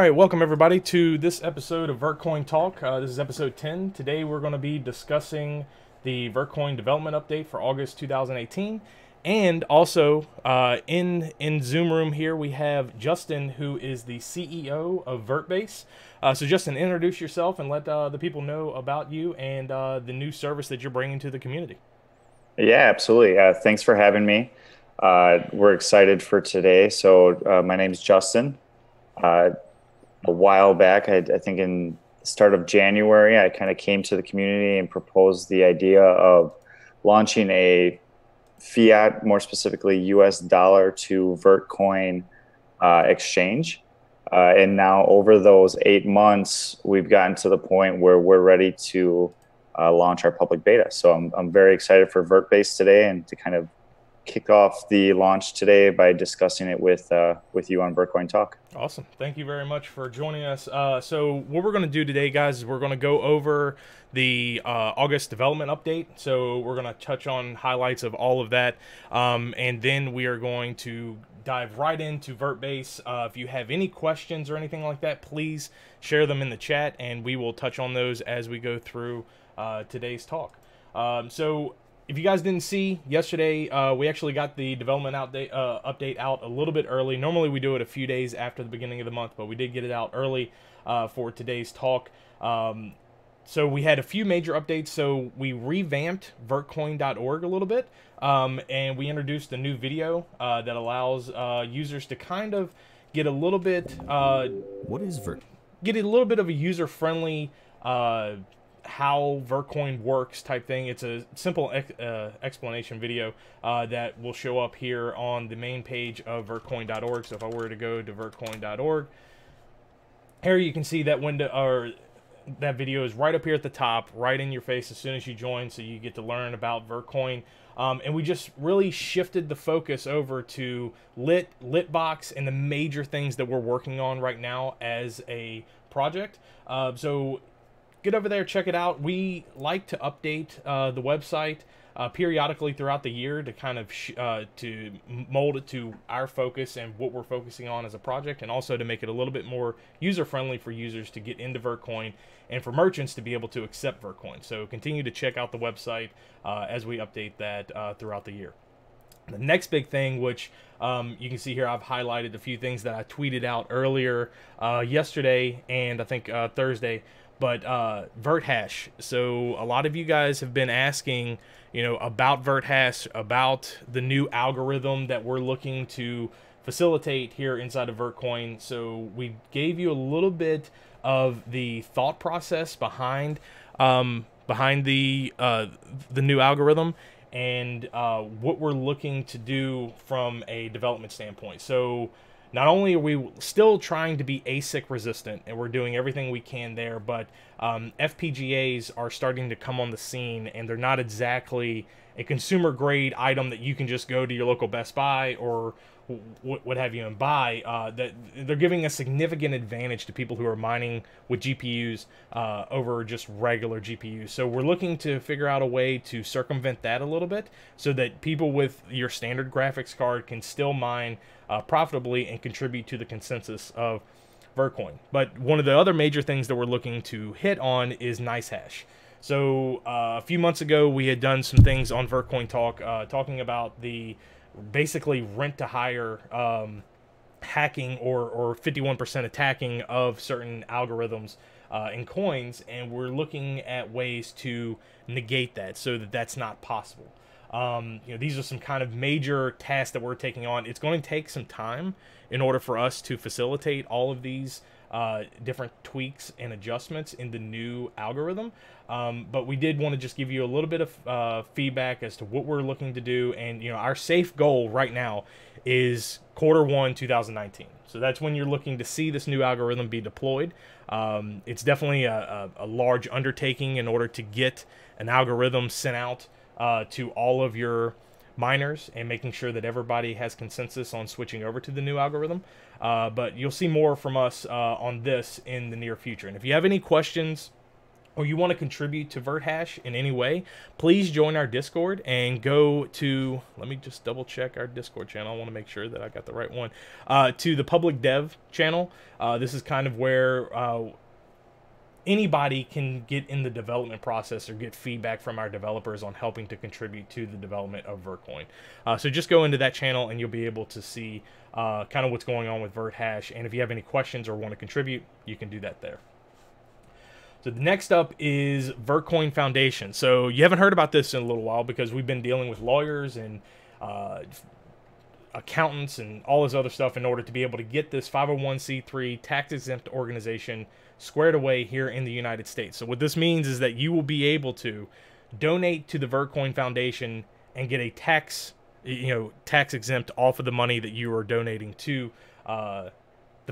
right, welcome everybody to this episode of Vertcoin Talk. This is episode 10. Today we're going to be discussing the Vertcoin development update for August 2018. And also in Zoom room here we have Justin, who is the CEO of Vertbase. So Justin, introduce yourself and let the people know about you and the new service that you're bringing to the community. Yeah, absolutely. Thanks for having me. We're excited for today. So my name's Justin. Uh, a while back, I think in the start of January, I kind of came to the community and proposed the idea of launching a fiat, more specifically US dollar to Vertcoin exchange. And now over those 8 months, we've gotten to the point where we're ready to launch our public beta. So I'm very excited for Vertbase today and to kind of kick off the launch today by discussing it with you on Vertcoin Talk. Awesome. Thank you very much for joining us. So what we're going to do today, guys, is we're going to go over the August development update. So we're going to touch on highlights of all of that. And then we are going to dive right into Vertbase. If you have any questions or anything like that, please share them in the chat, and we will touch on those as we go through today's talk. So if you guys didn't see, yesterday we actually got the development update out a little bit early. Normally we do it a few days after the beginning of the month, but we did get it out early for today's talk. So we had a few major updates. So we revamped Vertcoin.org a little bit, and we introduced a new video that allows users to kind of get a little bit get a little bit of a user-friendly how Vertcoin works type thing. It's a simple explanation video that will show up here on the main page of Vertcoin.org. So if I were to go to Vertcoin.org, here you can see that window, or that video is right up here at the top, right in your face as soon as you join, so you get to learn about Vertcoin. And we just really shifted the focus over to Litbox and the major things that we're working on right now as a project. So get over there, check it out. We like to update the website periodically throughout the year to kind of to mold it to our focus and what we're focusing on as a project, and also to make it a little bit more user-friendly for users to get into Vertcoin and for merchants to be able to accept Vertcoin. So continue to check out the website as we update that throughout the year. The next big thing, which you can see here, I've highlighted a few things that I tweeted out earlier yesterday and I think Thursday. But VertHash. So a lot of you guys have been asking, about VertHash, about the new algorithm that we're looking to facilitate here inside of Vertcoin. So we gave you a little bit of the thought process behind the new algorithm and what we're looking to do from a development standpoint. So not only are we still trying to be ASIC resistant, and we're doing everything we can there, but FPGAs are starting to come on the scene, and they're not exactly a consumer grade item that you can just go to your local Best Buy or what have you and buy. That they're giving a significant advantage to people who are mining with GPUs over just regular GPUs. So we're looking to figure out a way to circumvent that a little bit so that people with your standard graphics card can still mine profitably and contribute to the consensus of Vertcoin. But one of the other major things that we're looking to hit on is NiceHash. So a few months ago, we had done some things on Vertcoin Talk talking about the basically rent-to-hire hacking or 51% attacking of certain algorithms in coins, and we're looking at ways to negate that so that that's not possible. These are some kind of major tasks that we're taking on. It's going to take some time in order for us to facilitate all of these different tweaks and adjustments in the new algorithm. But we did want to just give you a little bit of feedback as to what we're looking to do. And, our safe goal right now is Q1 2019. So that's when you're looking to see this new algorithm be deployed. It's definitely a large undertaking in order to get an algorithm sent out to all of your miners and making sure that everybody has consensus on switching over to the new algorithm. But you'll see more from us on this in the near future. And if you have any questions or you want to contribute to VertHash in any way, please join our Discord and go to, let me just double check our Discord channel. I want to make sure that I got the right one, to the public dev channel. This is kind of where anybody can get in the development process or get feedback from our developers on helping to contribute to the development of Vertcoin. So just go into that channel and you'll be able to see kind of what's going on with VertHash. And if you have any questions or want to contribute, you can do that there. So the next up is Vertcoin Foundation. So you haven't heard about this in a little while because we've been dealing with lawyers and accountants and all this other stuff in order to be able to get this 501c3 tax-exempt organization squared away here in the United States. So what this means is that you will be able to donate to the Vertcoin Foundation and get a tax exempt off of the money that you are donating to the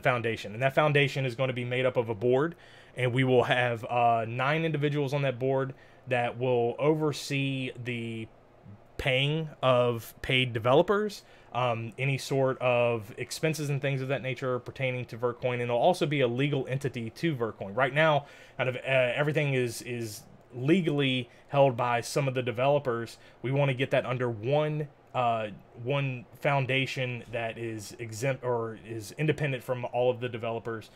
foundation. And that foundation is going to be made up of a board, and we will have 9 individuals on that board that will oversee the paying of paid developers, any sort of expenses and things of that nature pertaining to Vertcoin, and it'll also be a legal entity to Vertcoin. Right now, kind of everything is legally held by some of the developers. We want to get that under one foundation that is exempt or is independent from all of the developers,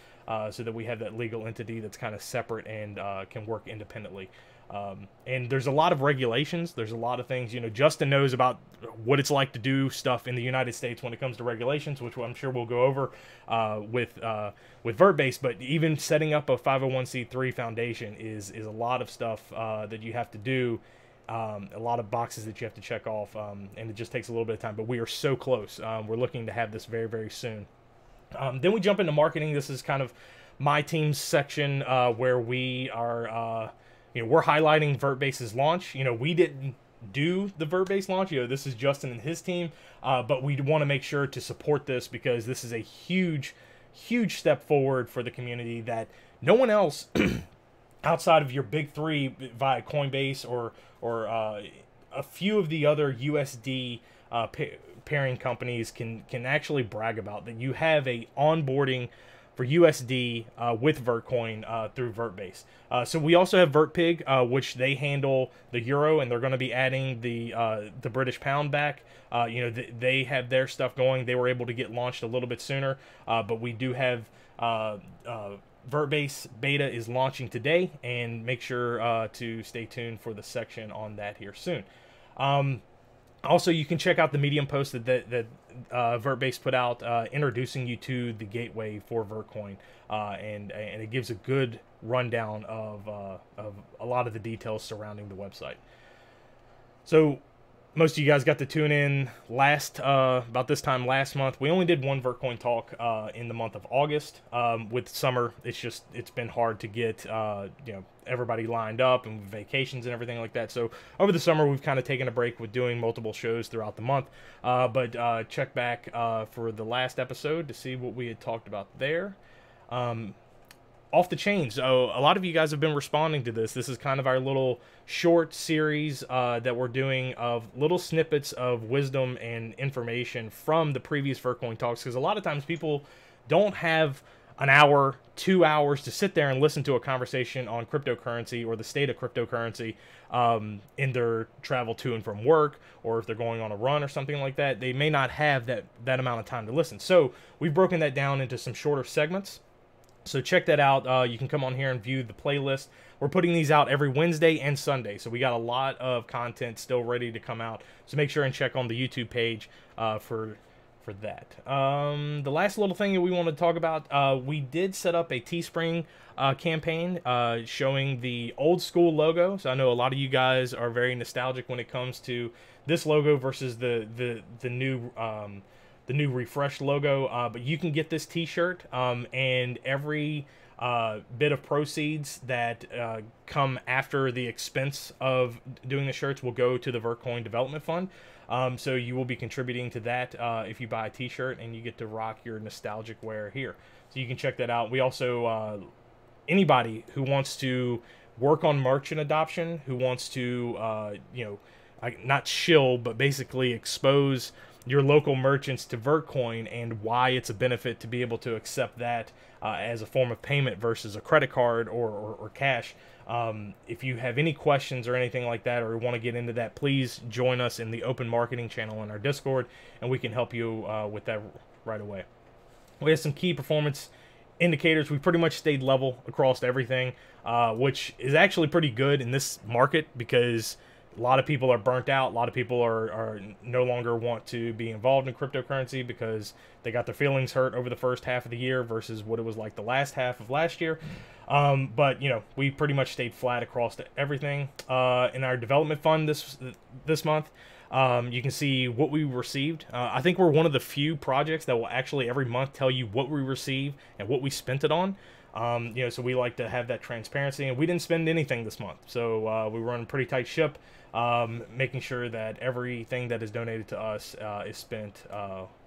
so that we have that legal entity that's kind of separate and can work independently. And there's a lot of regulations. There's a lot of things, Justin knows about what it's like to do stuff in the United States when it comes to regulations, which I'm sure we'll go over with Vertbase. But even setting up a 501c3 foundation is a lot of stuff that you have to do. A lot of boxes that you have to check off, and it just takes a little bit of time, but we are so close. We're looking to have this very, very soon. Then we jump into marketing. This is kind of my team's section, where we are, we're highlighting Vertbase's launch. We didn't do the Vertbase launch. This is Justin and his team, but we want to make sure to support this because this is a huge, huge step forward for the community that no one else outside of your big three via Coinbase or a few of the other USD pairing companies can actually brag about, that you have a onboarding for USD with Vertcoin through Vertbase. So we also have VertPig, which they handle the euro, and they're going to be adding the British pound back. They have their stuff going. They were able to get launched a little bit sooner, but we do have Vertbase beta is launching today, and make sure to stay tuned for the section on that here soon. Also, you can check out the Medium post that Vertbase put out introducing you to the gateway for Vertcoin, and it gives a good rundown of a lot of the details surrounding the website. So most of you guys got to tune in about this time last month. We only did one Vertcoin Talk in the month of August. With summer, it's been hard to get everybody lined up and vacations and everything like that. So over the summer, we've kind of taken a break with doing multiple shows throughout the month. But check back for the last episode to see what we had talked about there. Off the chain. So a lot of you guys have been responding to this. This is kind of our little short series that we're doing of little snippets of wisdom and information from the previous Vertcoin Talks, because a lot of times people don't have an hour, 2 hours to sit there and listen to a conversation on cryptocurrency or the state of cryptocurrency in their travel to and from work, or if they're going on a run or something like that. They may not have that amount of time to listen. So we've broken that down into some shorter segments. So check that out. You can come on here and view the playlist. We're putting these out every Wednesday and Sunday, so we got a lot of content still ready to come out. So make sure and check on the YouTube page for that. The last little thing that we want to talk about, we did set up a Teespring campaign showing the old school logo. So I know a lot of you guys are very nostalgic when it comes to this logo versus the new refreshed logo, but you can get this t-shirt, and every bit of proceeds that come after the expense of doing the shirts will go to the Vertcoin Development Fund. So you will be contributing to that if you buy a t-shirt, and you get to rock your nostalgic wear here. So you can check that out. We also, anybody who wants to work on merchant adoption, who wants to, not shill, but basically expose your local merchants to Vertcoin and why it's a benefit to be able to accept that as a form of payment versus a credit card or cash. If you have any questions or anything like that, or want to get into that, please join us in the open marketing channel in our Discord, and we can help you with that right away. We have some key performance indicators. We pretty much stayed level across everything, which is actually pretty good in this market because a lot of people are burnt out. A lot of people are no longer want to be involved in cryptocurrency because they got their feelings hurt over the first half of the year versus what it was like the last half of last year. But you know, we pretty much stayed flat across everything. In our development fund this month, you can see what we received. I think we're one of the few projects that will actually every month tell you what we receive and what we spent it on. You know, so we like to have that transparency, and we didn't spend anything this month. So we run a pretty tight ship, making sure that everything that is donated to us is spent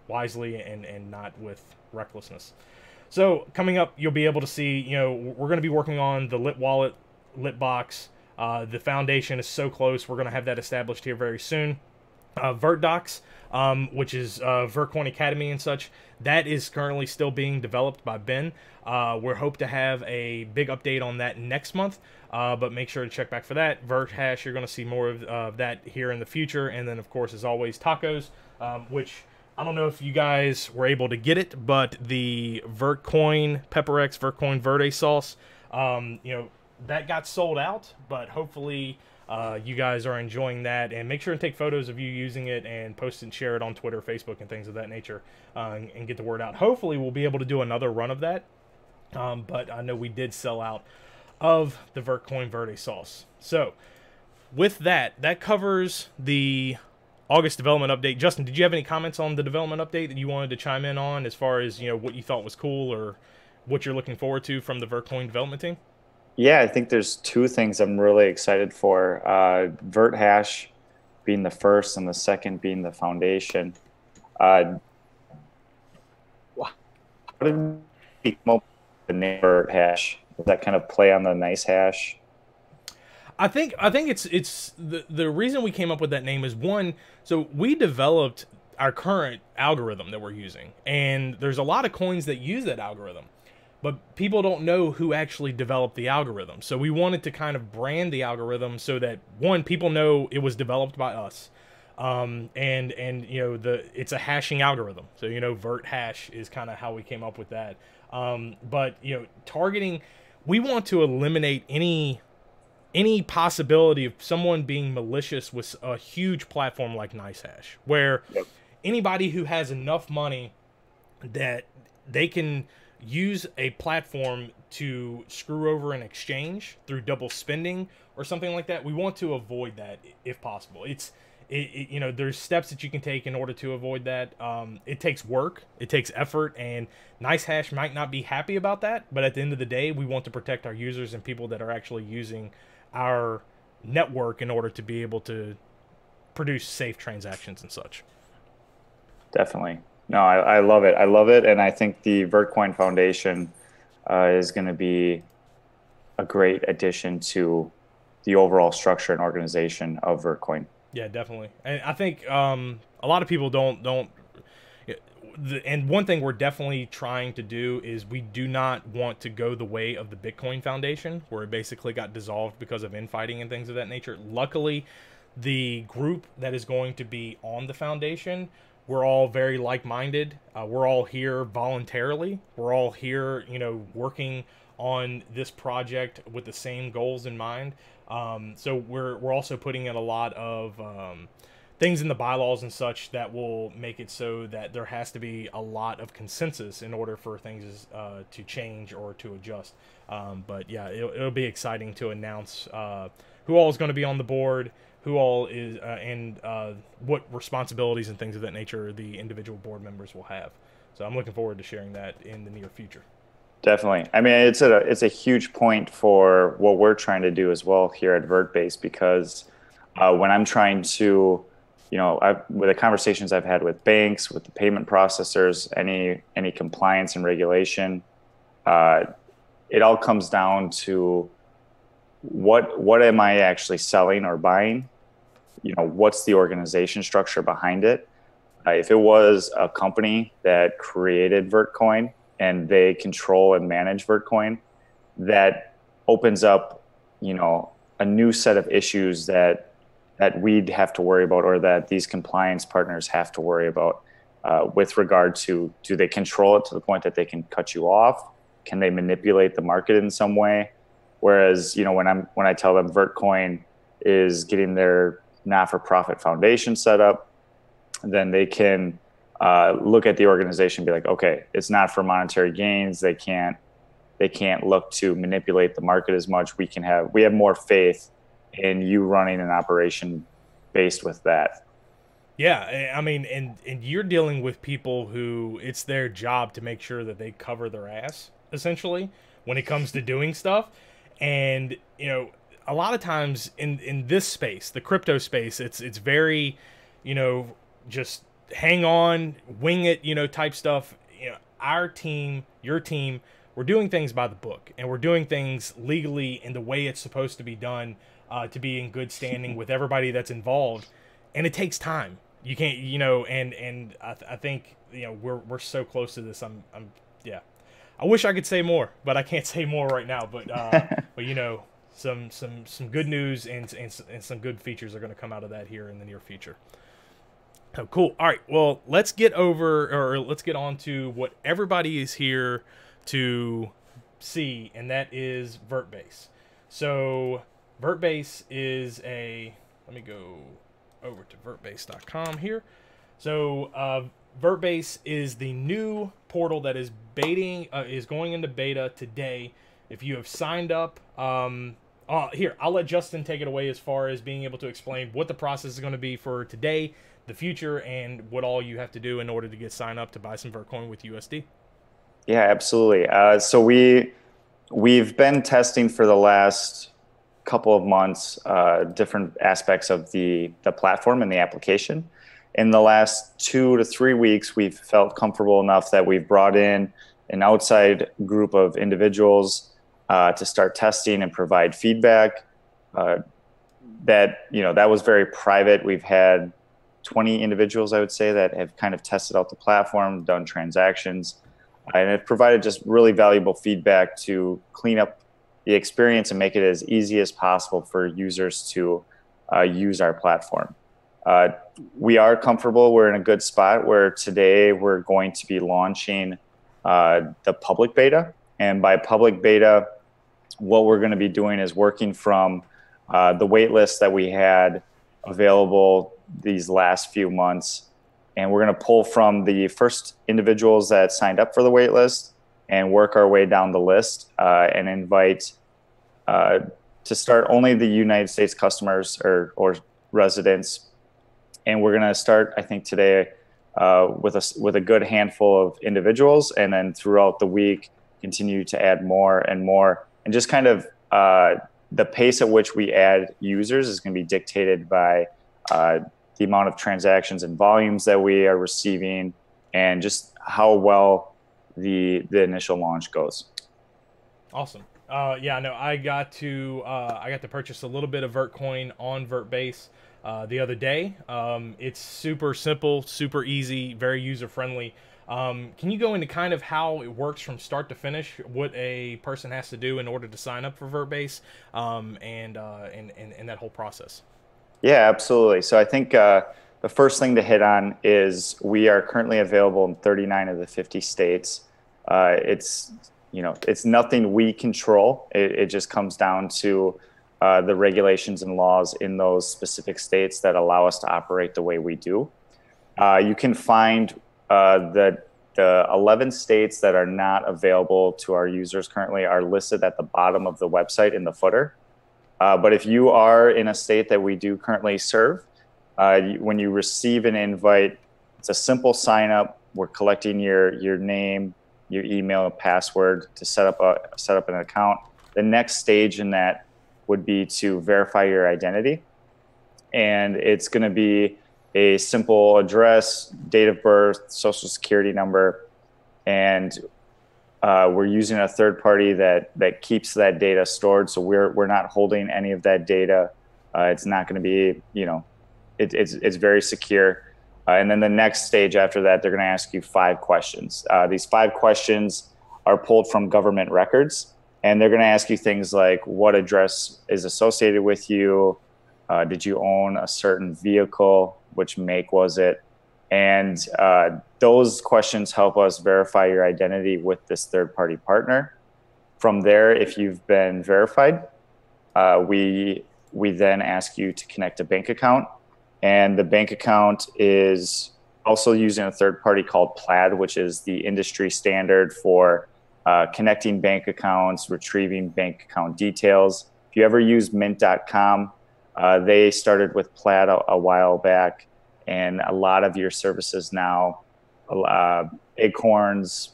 wisely and not with recklessness. So coming up, you'll be able to see, you know, we're going to be working on the Lit Wallet, Lit Box. The foundation is so close. We're going to have that established here very soon. VertDocs, which is Vertcoin Academy and such, that is currently still being developed by Ben. We hope to have a big update on that next month, but make sure to check back for that. VertHash, you're going to see more of that here in the future. And then, of course, as always, tacos, which I don't know if you guys were able to get it, but the Vertcoin PepperX, Vertcoin Verde sauce, you know, that got sold out, but hopefully you guys are enjoying that, and make sure and take photos of you using it and post and share it on Twitter, Facebook, and things of that nature, and get the word out. Hopefully we'll be able to do another run of that, but I know we did sell out of the Vertcoin Verde sauce. So with that, that covers the August development update. Justin, did you have any comments on the development update that you wanted to chime in on, as far as, you know, what you thought was cool or what you're looking forward to from the Vertcoin development team? Yeah, I think there's two things I'm really excited for. VertHash being the first and the second being the foundation. How did we come up with the name VertHash? Does that kind of play on the nice hash? I think it's the reason we came up with that name is, one, so we developed our current algorithm that we're using, and there's a lot of coins that use that algorithm, but people don't know who actually developed the algorithm. So we wanted to kind of brand the algorithm so that, one, people know it was developed by us, and you know, it's a hashing algorithm. So, you know, VertHash is kind of how we came up with that. But you know, targeting, we want to eliminate any possibility of someone being malicious with a huge platform like NiceHash, where anybody who has enough money that they can use a platform to screw over an exchange through double spending or something like that, we want to avoid that if possible. You know, there's steps that you can take in order to avoid that. It takes work, it takes effort, and NiceHash might not be happy about that, but at the end of the day, we want to protect our users and people that are actually using our network in order to be able to produce safe transactions and such. Definitely. No, I love it. I love it. And I think the Vertcoin Foundation is going to be a great addition to the overall structure and organization of Vertcoin. Yeah, definitely. And I think a lot of people don't. And one thing we're definitely trying to do is we do not want to go the way of the Bitcoin Foundation, where it basically got dissolved because of infighting and things of that nature. Luckily, the group that is going to be on the foundation, we're all very like-minded. We're all here voluntarily. We're all here, you know, working on this project with the same goals in mind. So we're also putting in a lot of things in the bylaws and such that will make it so that there has to be a lot of consensus in order for things to change or to adjust. But yeah, it'll be exciting to announce who all is going to be on the board, who all is, and what responsibilities and things of that nature the individual board members will have. So I'm looking forward to sharing that in the near future. Definitely. I mean, it's a huge point for what we're trying to do as well here at Vertbase, because when I'm trying to, you know, with the conversations I've had with banks, with the payment processors, any compliance and regulation, it all comes down to what am I actually selling or buying? You know, what's the organization structure behind it? If it was a company that created Vertcoin and they control and manage Vertcoin, that opens up a new set of issues that we'd have to worry about, or that these compliance partners have to worry about, with regard to, do they control it to the point that they can cut you off? Can they manipulate the market in some way? Whereas, when I tell them Vertcoin is getting their not-for-profit foundation set up, then they can look at the organization and be like, okay, it's not for monetary gains. They can't look to manipulate the market as much. We have more faith in you running an operation based with that. Yeah, I mean, and you're dealing with people who it's their job to make sure that they cover their ass, essentially, when it comes to doing stuff. And, a lot of times in this space, the crypto space, it's very, just hang on, wing it, type stuff. Our team, your team, we're doing things by the book, and we're doing things legally in the way it's supposed to be done, to be in good standing with everybody that's involved. And it takes time. You can't, and I think, we're so close to this. Yeah. I wish I could say more, but I can't say more right now. But but some good news and some good features are going to come out of that here in the near future. Oh, cool. All right. Well, let's get on to what everybody is here to see, and that is Vertbase. So Vertbase is let me go over to vertbase.com here. So Vertbase is the new portal that is going into beta today. If you have signed up, here, I'll let Justin take it away as far as being able to explain what the process is going to be for today, the future, and what all you have to do in order to get signed up to buy some Vertcoin with USD. Yeah, absolutely. So we've been testing for the last couple of months different aspects of the platform and the application. In the last 2 to 3 weeks, we've felt comfortable enough that we've brought in an outside group of individuals to start testing and provide feedback. That was very private. We've had 20 individuals, I would say, that have kind of tested out the platform, done transactions, and it provided just really valuable feedback to clean up the experience and make it as easy as possible for users to use our platform. We are comfortable. We're in a good spot where today we're going to be launching the public beta. And by public beta, what we're going to be doing is working from the wait list that we had available these last few months. And we're going to pull from the first individuals that signed up for the wait list and work our way down the list and invite to start only the United States customers or residents. And we're going to start, I think, today with a good handful of individuals, and then throughout the week continue to add more and more. And just kind of the pace at which we add users is going to be dictated by the amount of transactions and volumes that we are receiving, and just how well the initial launch goes. Awesome. Yeah, no, I got to purchase a little bit of Vertcoin on Vertbase the other day. It's super simple, super easy, very user friendly. Can you go into kind of how it works from start to finish, what a person has to do in order to sign up for Vertbase, and that whole process? Yeah, absolutely. So I think the first thing to hit on is we are currently available in 39 of the 50 states. It's nothing we control. It just comes down to the regulations and laws in those specific states that allow us to operate the way we do. You can find the 11 states that are not available to our users currently are listed at the bottom of the website in the footer. But if you are in a state that we do currently serve, when you receive an invite, it's a simple sign up. We're collecting your name, your email, password to set up an account. The next stage in that would be to verify your identity, and it's going to be a simple address, date of birth, social security number, and we're using a third party that keeps that data stored. So we're not holding any of that data. It's not going to be, it's very secure. And then the next stage after that, they're going to ask you 5 questions. These 5 questions are pulled from government records. And they're going to ask you things like what address is associated with you? Did you own a certain vehicle? Which make was it? And those questions help us verify your identity with this third-party partner. From there, if you've been verified, we then ask you to connect a bank account. And the bank account is also using a third party called Plaid, which is the industry standard for connecting bank accounts, retrieving bank account details. If you ever use mint.com, they started with Plaid a while back, and a lot of your services now, Acorns,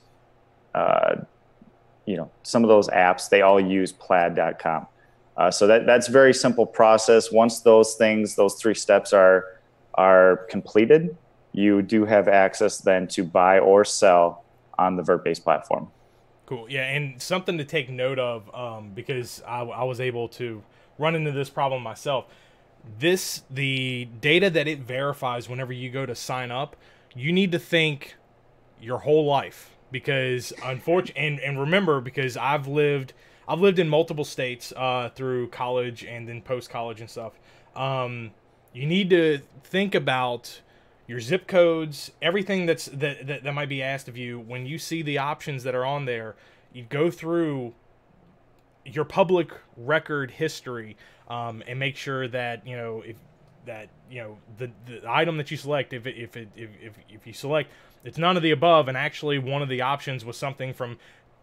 some of those apps, they all use plaid.com. So that's a very simple process. Once those 3 steps are completed, you do have access then to buy or sell on the Vertbase platform. Cool. Yeah, and something to take note of, because I was able to run into this problem myself. The data that it verifies whenever you go to sign up, you need to think your whole life, because unfortunately, and remember, because I've lived in multiple states through college and then post college and stuff. You need to think about your zip codes, everything that might be asked of you. When you see the options that are on there, you go through your public record history and make sure that the item that you select, if you select it's none of the above, and actually one of the options was something from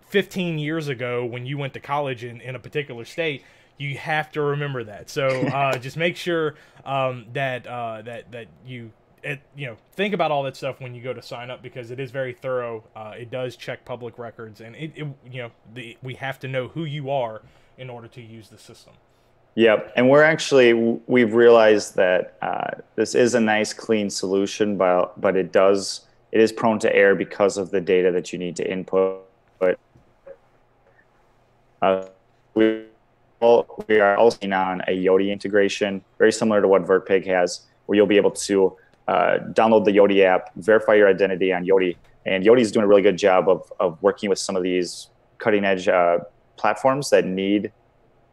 15 years ago when you went to college in a particular state, you have to remember that. So just make sure that you think about all that stuff when you go to sign up, because it is very thorough. It does check public records, and we have to know who you are in order to use the system. Yep, and we've realized that this is a nice, clean solution, but it is prone to error because of the data that you need to input. We are also on a Yoti integration, very similar to what Vertpig has, where you'll be able to download the Yoti app, verify your identity on Yoti, and Yoti is doing a really good job of working with some of these cutting-edge platforms that need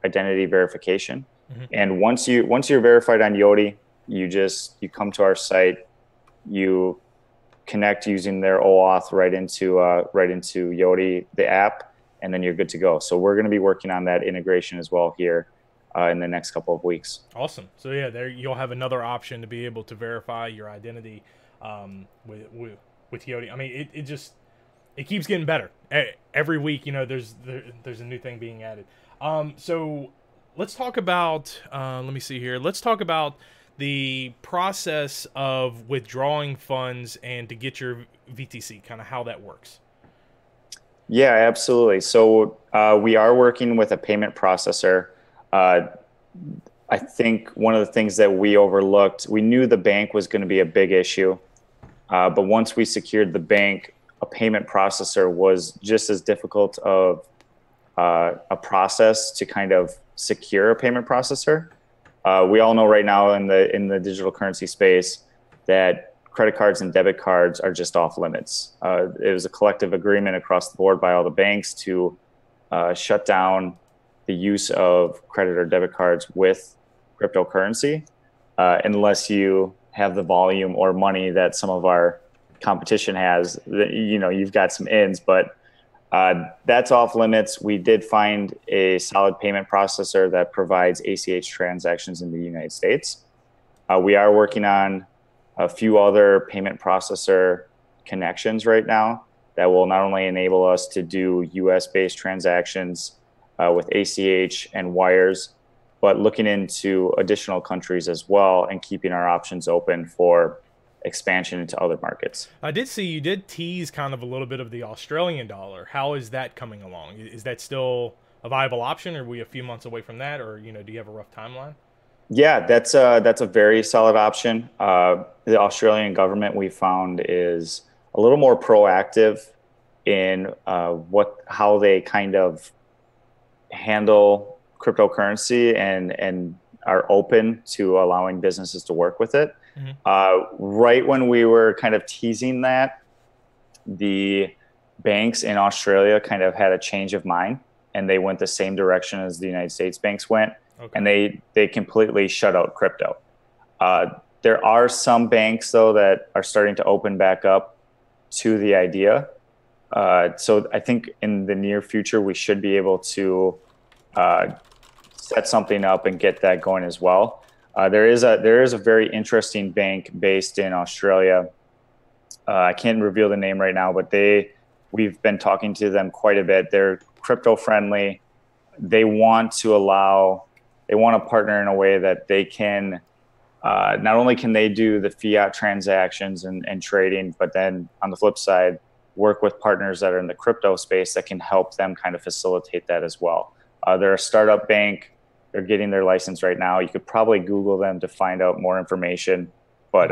identity verification. Mm-hmm. And once you're verified on Yoti, you come to our site, you connect using their OAuth right into Yoti, the app, and then you're good to go. So we're going to be working on that integration as well here in the next couple of weeks. Awesome. So yeah, there you'll have another option to be able to verify your identity with Yoti. I mean, it keeps getting better every week. There's a new thing being added. So let's talk about let me see here. Let's talk about the process of withdrawing funds and to get your VTC, kind of how that works. Yeah, absolutely. So we are working with a payment processor. I think one of the things that we overlooked, we knew the bank was going to be a big issue, but once we secured the bank, a payment processor was just as difficult of a process to kind of secure a payment processor. We all know right now in the digital currency space that credit cards and debit cards are just off limits. It was a collective agreement across the board by all the banks to shut down the use of credit or debit cards with cryptocurrency, unless you have the volume or money that some of our competition has. You've got some ins, but that's off limits. We did find a solid payment processor that provides ACH transactions in the United States. We are working on a few other payment processor connections right now that will not only enable us to do US-based transactions with ACH and wires, but looking into additional countries as well and keeping our options open for expansion into other markets. I did see you did tease kind of a little bit of the Australian dollar. How is that coming along? Is that still a viable option, or are we a few months away from that, or do you have a rough timeline? Yeah, that's a very solid option. The Australian government, we found, is a little more proactive in how they kind of handle cryptocurrency and are open to allowing businesses to work with it. Mm-hmm. Right when we were kind of teasing that, the banks in Australia kind of had a change of mind, and they went the same direction as the United States banks went, Okay. and they completely shut out crypto. There are some banks, though, that are starting to open back up to the idea. So I think in the near future, we should be able to set something up and get that going as well. There is a very interesting bank based in Australia. I can't reveal the name right now, but we've been talking to them quite a bit. They're crypto friendly. They want to partner in a way that they can, not only can they do the fiat transactions and trading, but then on the flip side, work with partners that are in the crypto space that can help them kind of facilitate that as well. They're a startup bank. They're getting their license right now. You could probably Google them to find out more information. But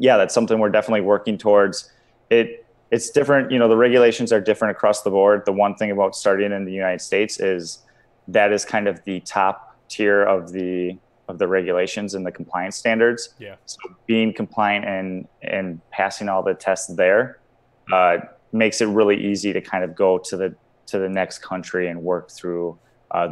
yeah, that's something we're definitely working towards. It's different. The regulations are different across the board. The one thing about starting in the United States is that is kind of the top tier of the regulations and the compliance standards. Yeah. So being compliant and passing all the tests there makes it really easy to kind of go to the next country and work through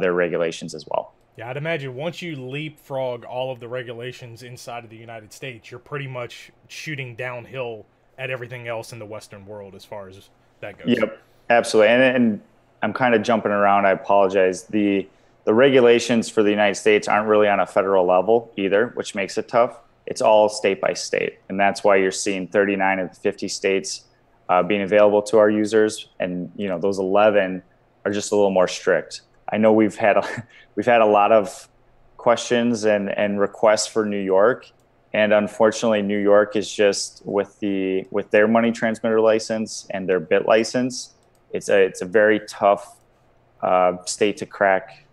their regulations as well. Yeah, I'd imagine once you leapfrog all of the regulations inside of the United States, you're pretty much shooting downhill at everything else in the Western world as far as that goes. Yep, absolutely. And I'm kind of jumping around. I apologize. The regulations for the United States aren't really on a federal level either, which makes it tough. It's all state by state. And that's why you're seeing 39 of the 50 states being available to our users. And, those 11 are just a little more strict. I know we've had a lot of questions and requests for New York, and unfortunately, New York is just with their money transmitter license and their bit license. It's a very tough state to crack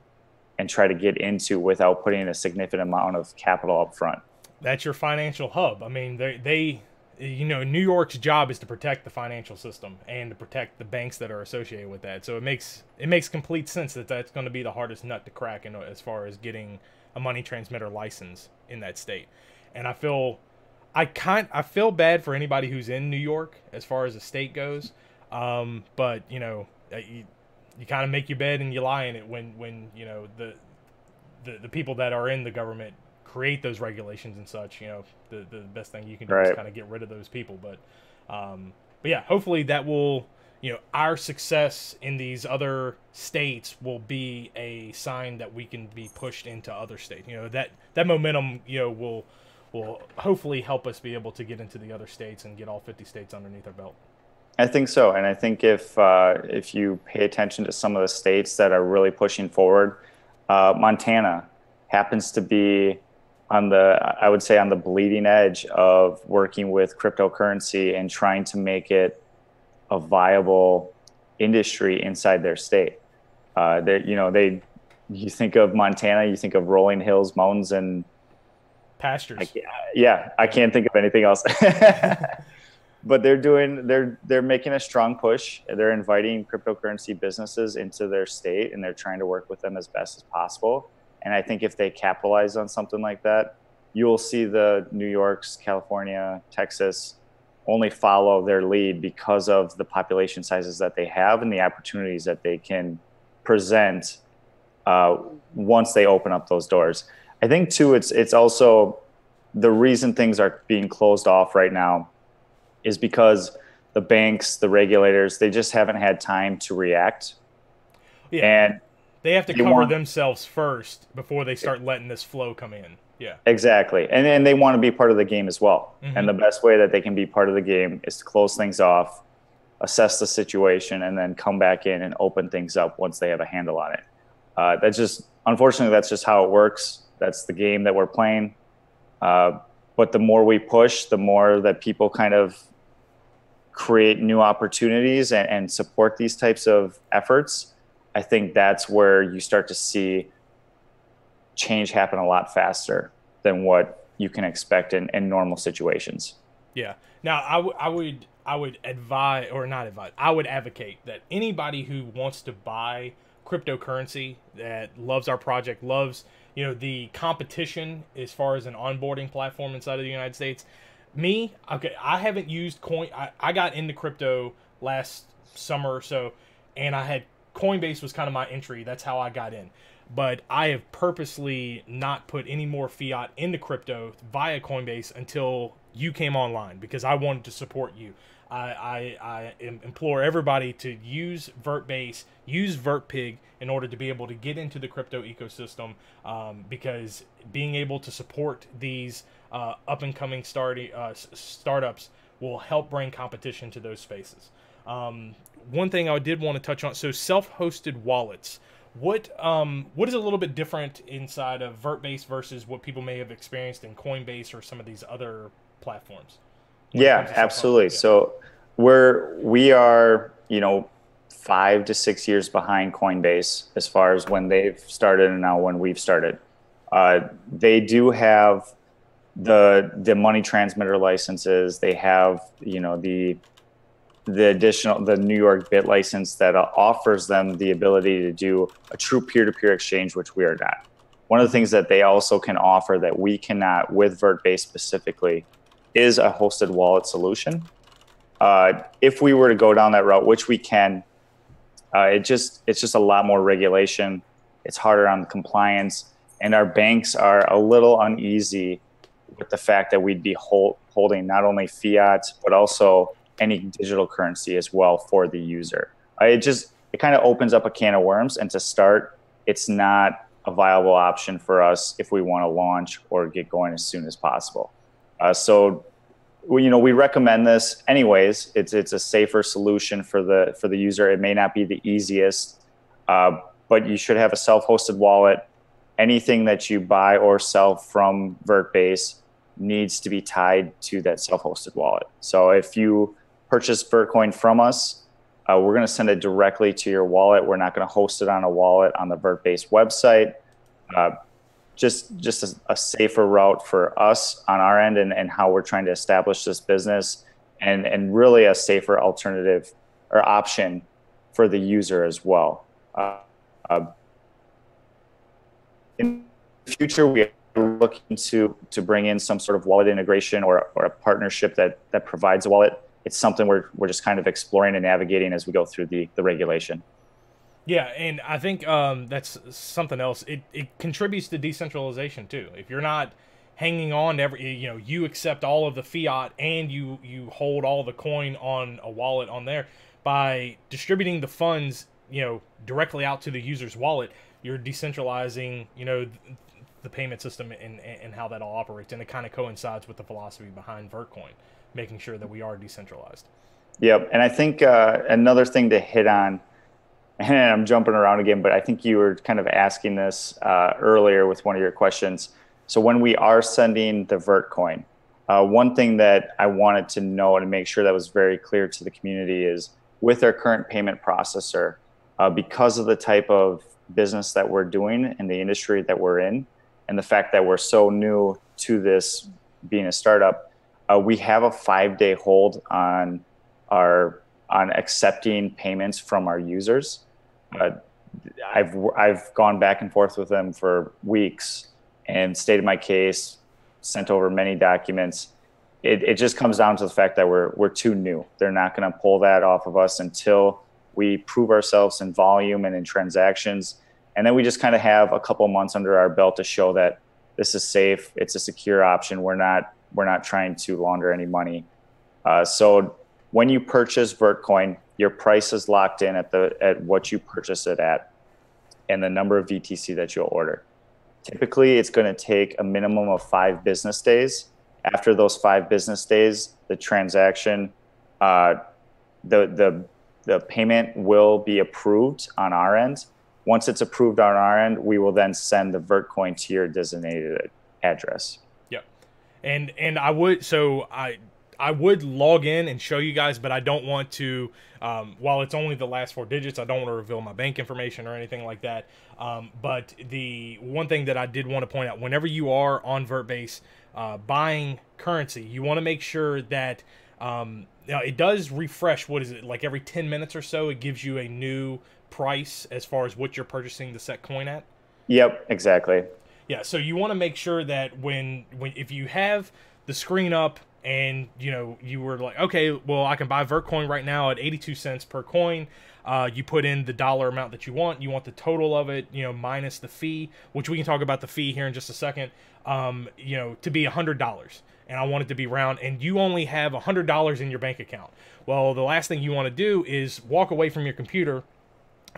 and try to get into without putting a significant amount of capital up front. That's your financial hub. I mean, they New York's job is to protect the financial system and to protect the banks that are associated with that. So it makes complete sense that that's going to be the hardest nut to crack as far as getting a money transmitter license in that state. And I feel bad for anybody who's in New York as far as the state goes. But you kind of make your bed and you lie in it when the people that are in the government create those regulations and such. The best thing you can do is kind of get rid of those people. But yeah, hopefully that will, our success in these other states will be a sign that we can be pushed into other states. That momentum, will hopefully help us be able to get into the other states and get all 50 states underneath our belt. I think so. And I think if you pay attention to some of the states that are really pushing forward, Montana happens to be on the bleeding edge of working with cryptocurrency and trying to make it a viable industry inside their state. You think of Montana, you think of rolling hills, mountains, and pastures. I can't think of anything else. But they're making a strong push. They're inviting cryptocurrency businesses into their state, and they're trying to work with them as best as possible. And I think if they capitalize on something like that, you'll see the New Yorks, California, Texas only follow their lead because of the population sizes that they have and the opportunities that they can present once they open up those doors. I think too, it's also the reason things are being closed off right now is because the banks, the regulators, they just haven't had time to react. Yeah. And they have to cover themselves first before they start letting this flow come in. Yeah, exactly. And they want to be part of the game as well. Mm-hmm. And the best way that they can be part of the game is to close things off, assess the situation, and then come back in and open things up once they have a handle on it. Unfortunately, that's just how it works. That's the game that we're playing. But the more we push, the more that people kind of create new opportunities and support these types of efforts. I think that's where you start to see change happen a lot faster than what you can expect in normal situations. Yeah. Now, I would advise, or not advise, I would advocate that anybody who wants to buy cryptocurrency, that loves our project, loves the competition as far as an onboarding platform inside of the United States. I haven't used coin. I got into crypto last summer or so, and I had Coinbase was kind of my entry. That's how I got in. But I have purposely not put any more fiat into crypto via Coinbase until you came online, because I wanted to support you. I implore everybody to use Vertbase, use Vertpig in order to be able to get into the crypto ecosystem, because being able to support these up-and-coming startups will help bring competition to those spaces. One thing I did want to touch on, so self-hosted wallets. What is a little bit different inside of Vertbase versus what people may have experienced in Coinbase or some of these other platforms? Yeah, absolutely. So we are, 5 to 6 years behind Coinbase as far as when they've started and now when we've started. They do have the money transmitter licenses. They have, the New York bit license that offers them the ability to do a true peer-to-peer exchange, which we are not. One of the things that they also can offer that we cannot with Vertbase specifically is a hosted wallet solution. If we were to go down that route, which we can, it's just a lot more regulation. It's harder on the compliance, and our banks are a little uneasy with the fact that we'd be holding not only fiat but also any digital currency as well for the user. It kind of opens up a can of worms, and to start, it's not a viable option for us if we want to launch or get going as soon as possible. So we recommend this anyways. It's a safer solution for the user. It may not be the easiest, but you should have a self-hosted wallet. Anything that you buy or sell from Vertbase needs to be tied to that self-hosted wallet. So if you purchase Vertcoin from us, we're going to send it directly to your wallet. We're not going to host it on a wallet on the Vertbase website. Just a safer route for us on our end and how we're trying to establish this business, and really a safer alternative or option for the user as well. In the future, we are looking to bring in some sort of wallet integration or a partnership that provides a wallet. It's something we're just kind of exploring and navigating as we go through the regulation. Yeah, and I think that's something else. It contributes to decentralization too. If you're not hanging on to you accept all of the fiat and you hold all the coin on a wallet on there, by distributing the funds, directly out to the user's wallet, you're decentralizing, the payment system and how that all operates. And it kind of coincides with the philosophy behind Vertcoin, making sure that we are decentralized. Yep. And I think another thing to hit on, and I'm jumping around again, but I think you were kind of asking this earlier with one of your questions. So when we are sending the Vertcoin, one thing that I wanted to know and make sure that was very clear to the community is with our current payment processor, because of the type of business that we're doing in the industry that we're in, and the fact that we're so new to this being a startup, we have a 5-day hold on accepting payments from our users. I've gone back and forth with them for weeks and stated my case, sent over many documents. It just comes down to the fact that we're too new. They're not going to pull that off of us until we prove ourselves in volume and in transactions. And then we just kind of have a couple months under our belt to show that this is safe. It's a secure option. We're not trying to launder any money. So when you purchase Vertcoin, your price is locked in at what you purchase it at and the number of VTC that you'll order. Typically, it's going to take a minimum of 5 business days. After those 5 business days, the transaction, the payment will be approved on our end. Once it's approved on our end, we will then send the Vertcoin to your designated address. Yep. And I would log in and show you guys, but I don't want to, while it's only the last 4 digits, I don't want to reveal my bank information or anything like that. But the one thing that I did want to point out, whenever you are on Vertbase buying currency, you want to make sure that now it does refresh, what is it, like every 10 minutes or so, it gives you a new price as far as what you're purchasing the set coin at? Yep, exactly. Yeah, so you want to make sure that when if you have the screen up and you were like, okay, well, I can buy Vertcoin right now at 82 cents per coin. You put in the dollar amount that you want. You want the total of it, minus the fee, which we can talk about the fee here in just a second. To be $100, and I want it to be round, and you only have $100 in your bank account. Well, the last thing you want to do is walk away from your computer,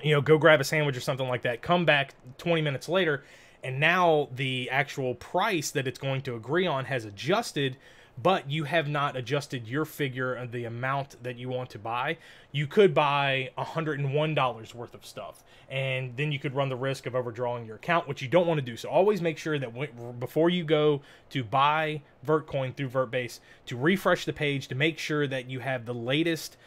go grab a sandwich or something like that, come back 20 minutes later, and now the actual price that it's going to agree on has adjusted, but you have not adjusted your figure of the amount that you want to buy. You could buy $101 worth of stuff, and then you could run the risk of overdrawing your account, which you don't want to do. So always make sure that before you go to buy Vertcoin through Vertbase, to refresh the page to make sure that you have the latest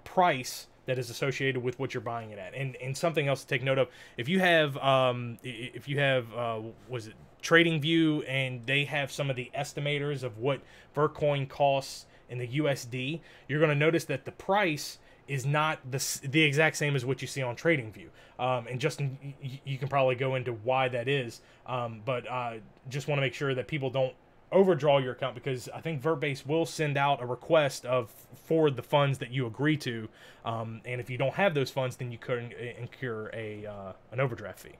price that is associated with what you're buying it at. And something else to take note of, if you have was it TradingView, and they have some of the estimators of what Vertcoin costs in the USD, you're going to notice that the price is not the exact same as what you see on TradingView. And Justin, you can probably go into why that is, but just want to make sure that people don't overdraw your account, because I think Vertbase will send out a request for the funds that you agree to, and if you don't have those funds, then you could incur an overdraft fee.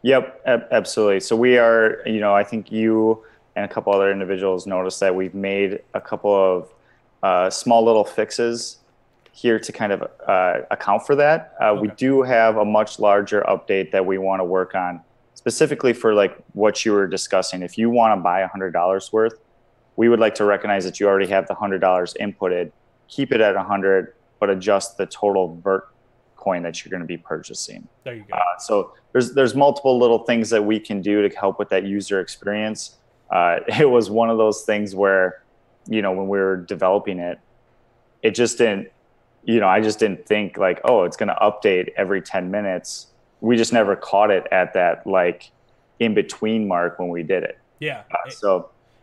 Yep, absolutely. So we are, I think you and a couple other individuals noticed that we've made a couple of small little fixes here to kind of account for that. Okay. We do have a much larger update that we want to work on, specifically for like what you were discussing. If you want to buy $100 worth, we would like to recognize that you already have the $100 inputted, keep it at 100, but adjust the total Vertcoin that you're going to be purchasing. There you go. So there's multiple little things that we can do to help with that user experience. It was one of those things where, when we were developing it, it just didn't, I just didn't think like, oh, it's going to update every 10 minutes. We just never caught it at that like in between mark when we did it. Yeah.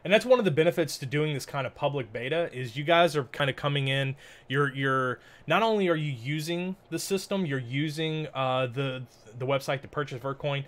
And that's one of the benefits to doing this kind of public beta, is you guys are kind of coming in. You're not only are you using the system, you're using the website to purchase Vertcoin.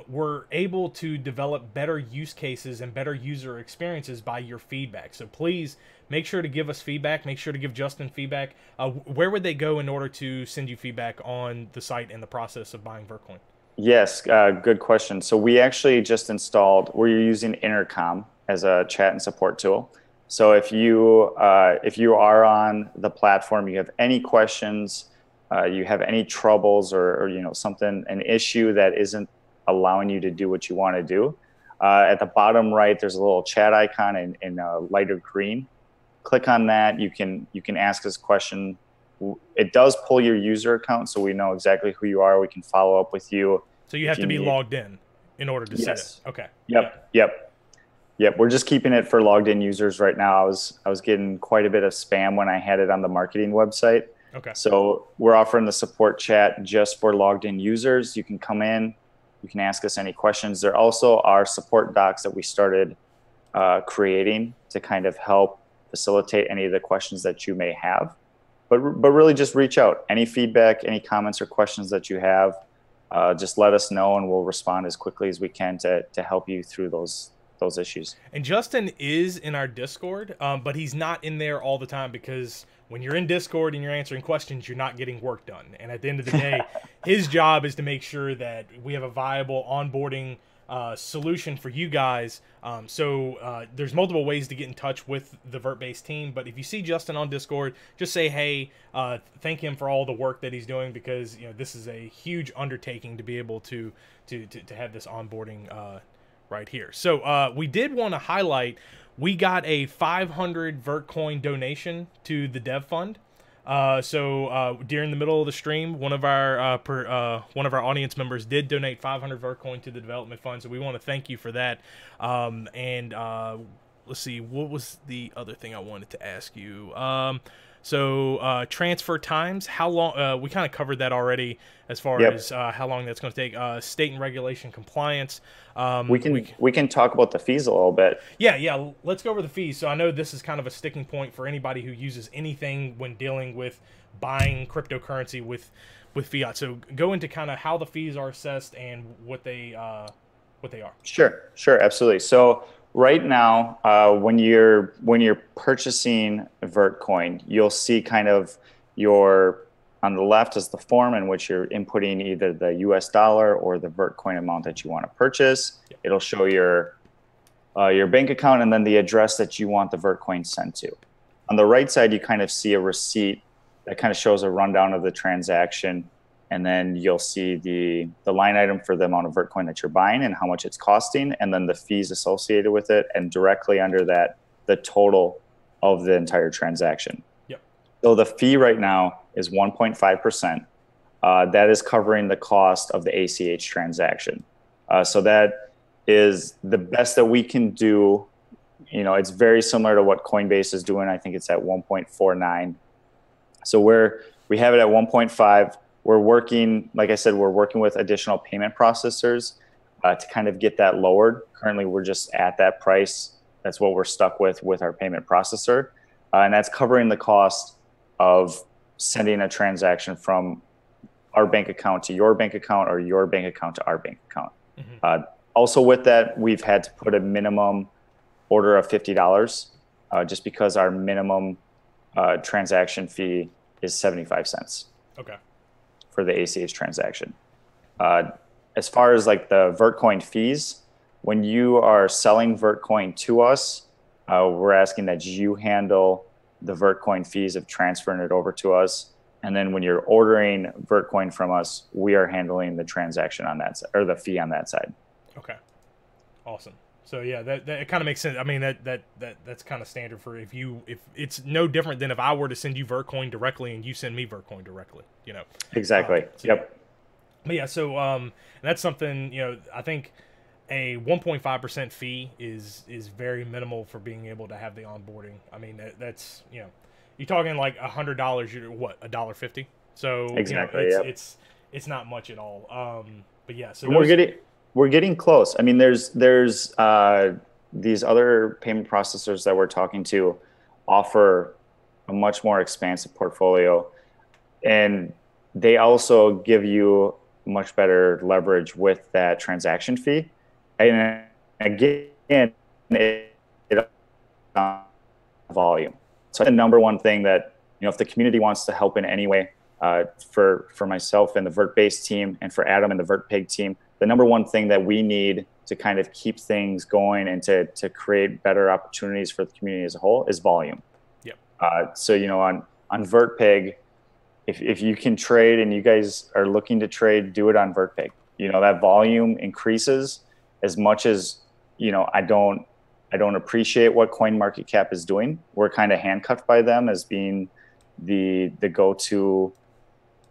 We're able to develop better use cases and better user experiences by your feedback. So please make sure to give us feedback. Make sure to give Justin feedback. Where would they go in order to send you feedback on the site and the process of buying Vertcoin? Yes, good question. So we actually just we're using Intercom as a chat and support tool. So if you are on the platform, you have any questions, you have any troubles, or an issue that isn't allowing you to do what you want to do, at the bottom right there's a little chat icon in lighter green. Click on that. You can ask us a question. It does pull your user account, so we know exactly who you are. We can follow up with you. So you have to be logged in order to see it. Okay. Yep. We're just keeping it for logged in users right now. I was getting quite a bit of spam when I had it on the marketing website. Okay. So we're offering the support chat just for logged in users. You can come in, you can ask us any questions. There also are support docs that we started creating to kind of help facilitate any of the questions that you may have. But really just reach out. Any feedback, any comments or questions that you have, just let us know, and we'll respond as quickly as we can to help you through those issues. And Justin is in our Discord, but he's not in there all the time, because when you're in Discord and you're answering questions, you're not getting work done. And at the end of the day, his job is to make sure that we have a viable onboarding solution for you guys. So there's multiple ways to get in touch with the Vertbase team, but if you see Justin on Discord, just say hey, thank him for all the work that he's doing, because this is a huge undertaking to be able to have this onboarding right here. So we did want to highlight, we got a 500 Vertcoin donation to the dev fund. So during the middle of the stream, one of our audience members did donate 500 Vertcoin to the development fund. So we want to thank you for that. Let's see, what was the other thing I wanted to ask you? So transfer times, how long, we kind of covered that already as far as how long that's going to take. State and regulation compliance. We can talk about the fees a little bit. Yeah, let's go over the fees. So I know this is kind of a sticking point for anybody who uses anything when dealing with buying cryptocurrency with fiat. So go into kind of how the fees are assessed and what they are. Sure, absolutely. So Right now, when you're purchasing Vertcoin, you'll see kind of your on the left is the form in which you're inputting either the US dollar or the Vertcoin amount that you want to purchase. Yep. It'll show your bank account and then the address that you want the Vertcoin sent to. On the right side, you kind of see a receipt that kind of shows a rundown of the transaction. And then you'll see the line item for the amount of Vertcoin that you're buying and how much it's costing, and then the fees associated with it. And directly under that, the total of the entire transaction. Yep. So the fee right now is 1.5%. That is covering the cost of the ACH transaction. So that is the best that we can do. You know, it's very similar to what Coinbase is doing. I think it's at 1.49. So we have it at 1.5. We're working, like I said, we're working with additional payment processors to kind of get that lowered. Currently, we're just at that price. That's what we're stuck with our payment processor. And that's covering the cost of sending a transaction from our bank account to your bank account or your bank account to our bank account. Mm-hmm. Also with that, we've had to put a minimum order of $50 just because our minimum transaction fee is 75 cents. Okay. For the ACH transaction. As far as like the Vertcoin fees, when you are selling Vertcoin to us, we're asking that you handle the Vertcoin fees of transferring it over to us. And then when you're ordering Vertcoin from us, we are handling the transaction on that side, or the fee on that side. Okay. Awesome. So yeah, that it kind of makes sense. I mean, that's kind of standard for if it's no different than if I were to send you Vertcoin directly and you send me Vertcoin directly, you know. Exactly. So, yep. But yeah, so that's something, you know, I think a 1.5% fee is very minimal for being able to have the onboarding. I mean, that's, you know, you're talking like $100, you're what, $1.50? So exactly, you know, it's not much at all. But yeah, so we're getting close. I mean, there's these other payment processors that we're talking to offer a much more expansive portfolio, and they also give you much better leverage with that transaction fee. And again, it volume. So the number one thing that, you know, if the community wants to help in any way, for myself and the Vertbase team, and for Adam and the Vertpig team, the number one thing that we need to kind of keep things going and to create better opportunities for the community as a whole is volume. Yep. So, you know, on Vertpig, if you can trade and you guys are looking to trade, do it on Vertpig. You know, that volume increases as much as, you know, I don't appreciate what Coinmarketcap is doing. We're kind of handcuffed by them as being the go-to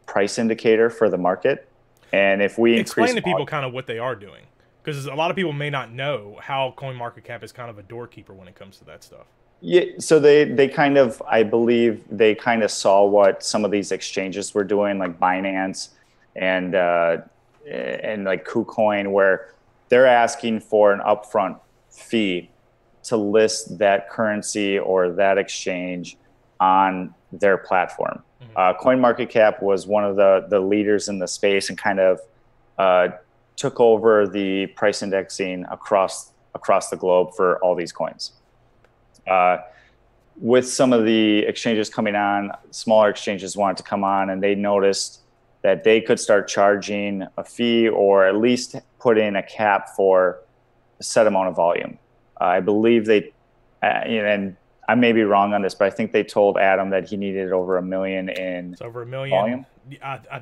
price indicator for the market. And if we explain to people kind of what they are doing, because a lot of people may not know how CoinMarketCap is kind of a doorkeeper when it comes to that stuff. Yeah, so they kind of, I believe they kind of saw what some of these exchanges were doing, like Binance and like KuCoin, where they're asking for an upfront fee to list that currency or that exchange on their platform. Mm-hmm. CoinMarketCap was one of the leaders in the space and kind of took over the price indexing across the globe for all these coins. With some of the exchanges coming on, smaller exchanges wanted to come on, and they noticed that they could start charging a fee or at least put in a cap for a set amount of volume. I believe they, and I may be wrong on this, but I think they told Adam that he needed over 1 million in over 1 million volume.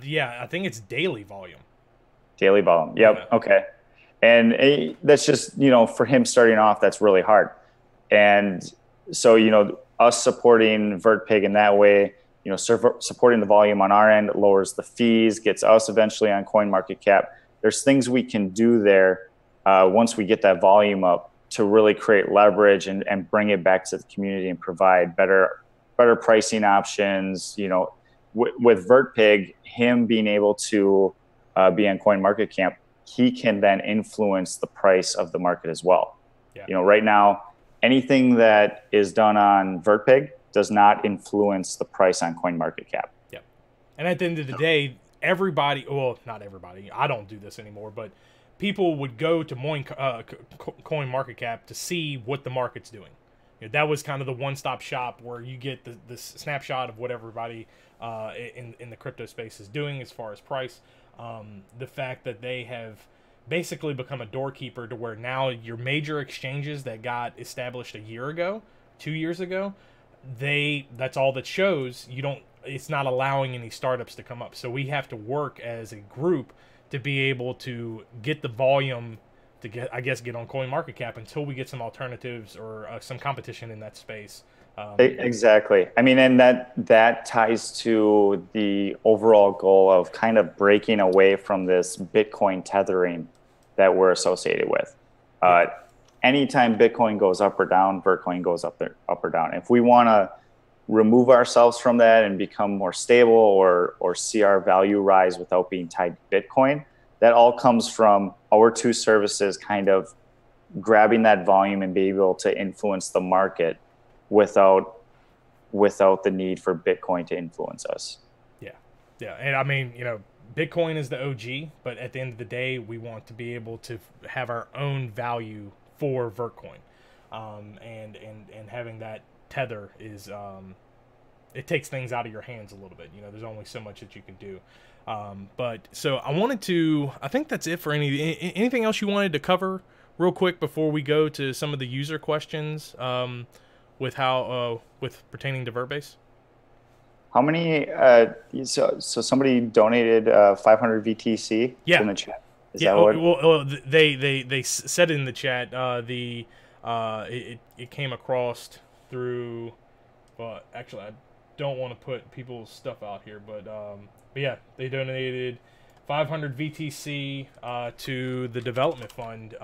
Yeah, I think it's daily volume. Daily volume. Yep. Yeah. Okay. And that's just, you know, for him starting off, that's really hard. And so, you know, us supporting Vertpig in that way, you know, supporting the volume on our end lowers the fees, gets us eventually on CoinMarketCap. There's things we can do there once we get that volume up to really create leverage and bring it back to the community and provide better pricing options. You know, with Vertpig, him being able to be on CoinMarketCap, he can then influence the price of the market as well. Yeah. You know, right now, anything that is done on Vertpig does not influence the price on CoinMarketCap. Yep. And at the end of the day, everybody, well, not everybody, I don't do this anymore, but people would go to Coinmarketcap to see what the market's doing. That was kind of the one-stop shop where you get the snapshot of what everybody in the crypto space is doing as far as price. The fact that they have basically become a doorkeeper to where now your major exchanges that got established a year ago, 2 years ago, that's all that shows. It's not allowing any startups to come up. So we have to work as a group to be able to get the volume to get on CoinMarketCap until we get some alternatives or some competition in that space. Exactly. I mean, and that ties to the overall goal of kind of breaking away from this Bitcoin tethering that we're associated with. Anytime Bitcoin goes up or down, Vertcoin goes up or down. If we want to remove ourselves from that and become more stable or see our value rise without being tied to Bitcoin, that all comes from our two services kind of grabbing that volume and being able to influence the market without the need for Bitcoin to influence us. Yeah. And I mean, Bitcoin is the OG, but at the end of the day, we want to be able to have our own value for Vertcoin. And having that tether is, it takes things out of your hands a little bit. There's only so much that you can do. But so I think that's it for anything else you wanted to cover real quick before we go to some of the user questions, with pertaining to Vertbase. How many, so somebody donated 500 VTC in the chat. Is that what? Well, they said it in the chat. It came across through, well, actually, I don't want to put people's stuff out here, but yeah, they donated 500 VTC to the development fund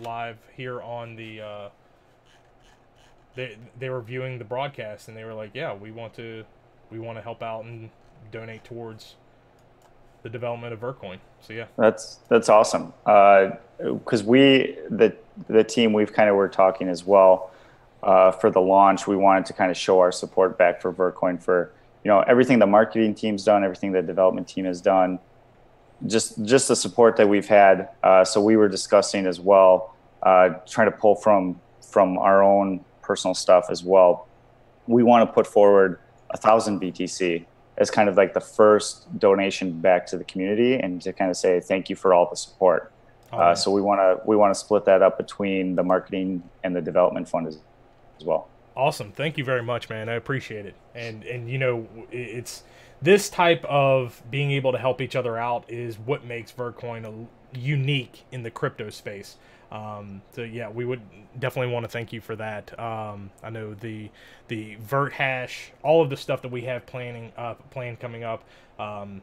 live here on the. They were viewing the broadcast and they were like, yeah, we want to help out and donate towards the development of Vertcoin. So yeah, that's awesome. Because the team, we've kind of were talking as well for the launch. We wanted to kind of show our support back for Vertcoin for everything the marketing team's done, everything the development team has done, just the support that we've had. So we were discussing as well, trying to pull from our own personal stuff as well. We want to put forward 1,000 BTC as kind of like the first donation back to the community and to kind of say thank you for all the support. So we want to split that up between the marketing and the development fund as well. Awesome. Thank you very much, man. I appreciate it. And it's this type of being able to help each other out is what makes Vertcoin unique in the crypto space. So yeah, we would definitely want to thank you for that. I know the VertHash, all of the stuff that we have planned coming up,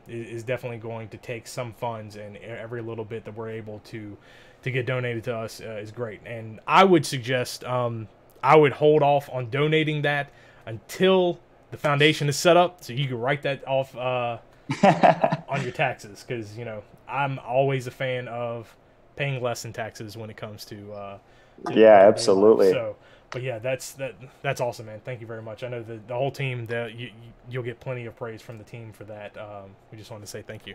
is definitely going to take some funds, and every little bit that we're able to get donated to us is great. And I would suggest, I would hold off on donating that until the foundation is set up, so you can write that off on your taxes, because I'm always a fan of paying less in taxes when it comes to yeah, absolutely. So, but yeah, that's awesome, man. Thank you very much. I know the whole team, you'll get plenty of praise from the team for that. We just wanted to say thank you.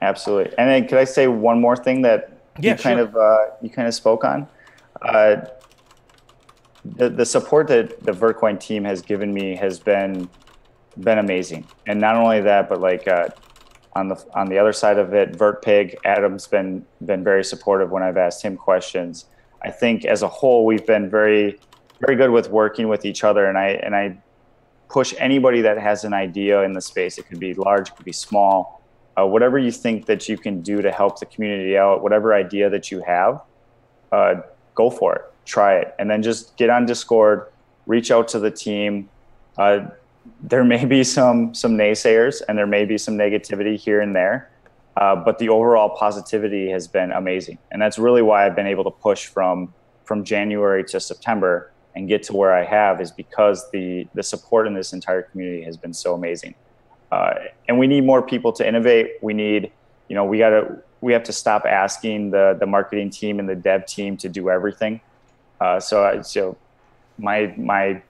Absolutely. And then could I say one more thing that you kind of spoke on? The support that the Vertcoin team has given me has been amazing. And not only that, but like on the other side of it, VertPig, Adam's been very supportive when I've asked him questions. I think as a whole, we've been very, very good with working with each other. And I push anybody that has an idea in the space. It could be large, it could be small, whatever you think that you can do to help the community out, whatever idea that you have, go for it, try it. And then just get on Discord, reach out to the team. There may be some naysayers and there may be some negativity here and there, but the overall positivity has been amazing. And that's really why I've been able to push from January to September and get to where I have, is because the support in this entire community has been so amazing. And we need more people to innovate. We need, we have to stop asking the marketing team and the dev team to do everything. So my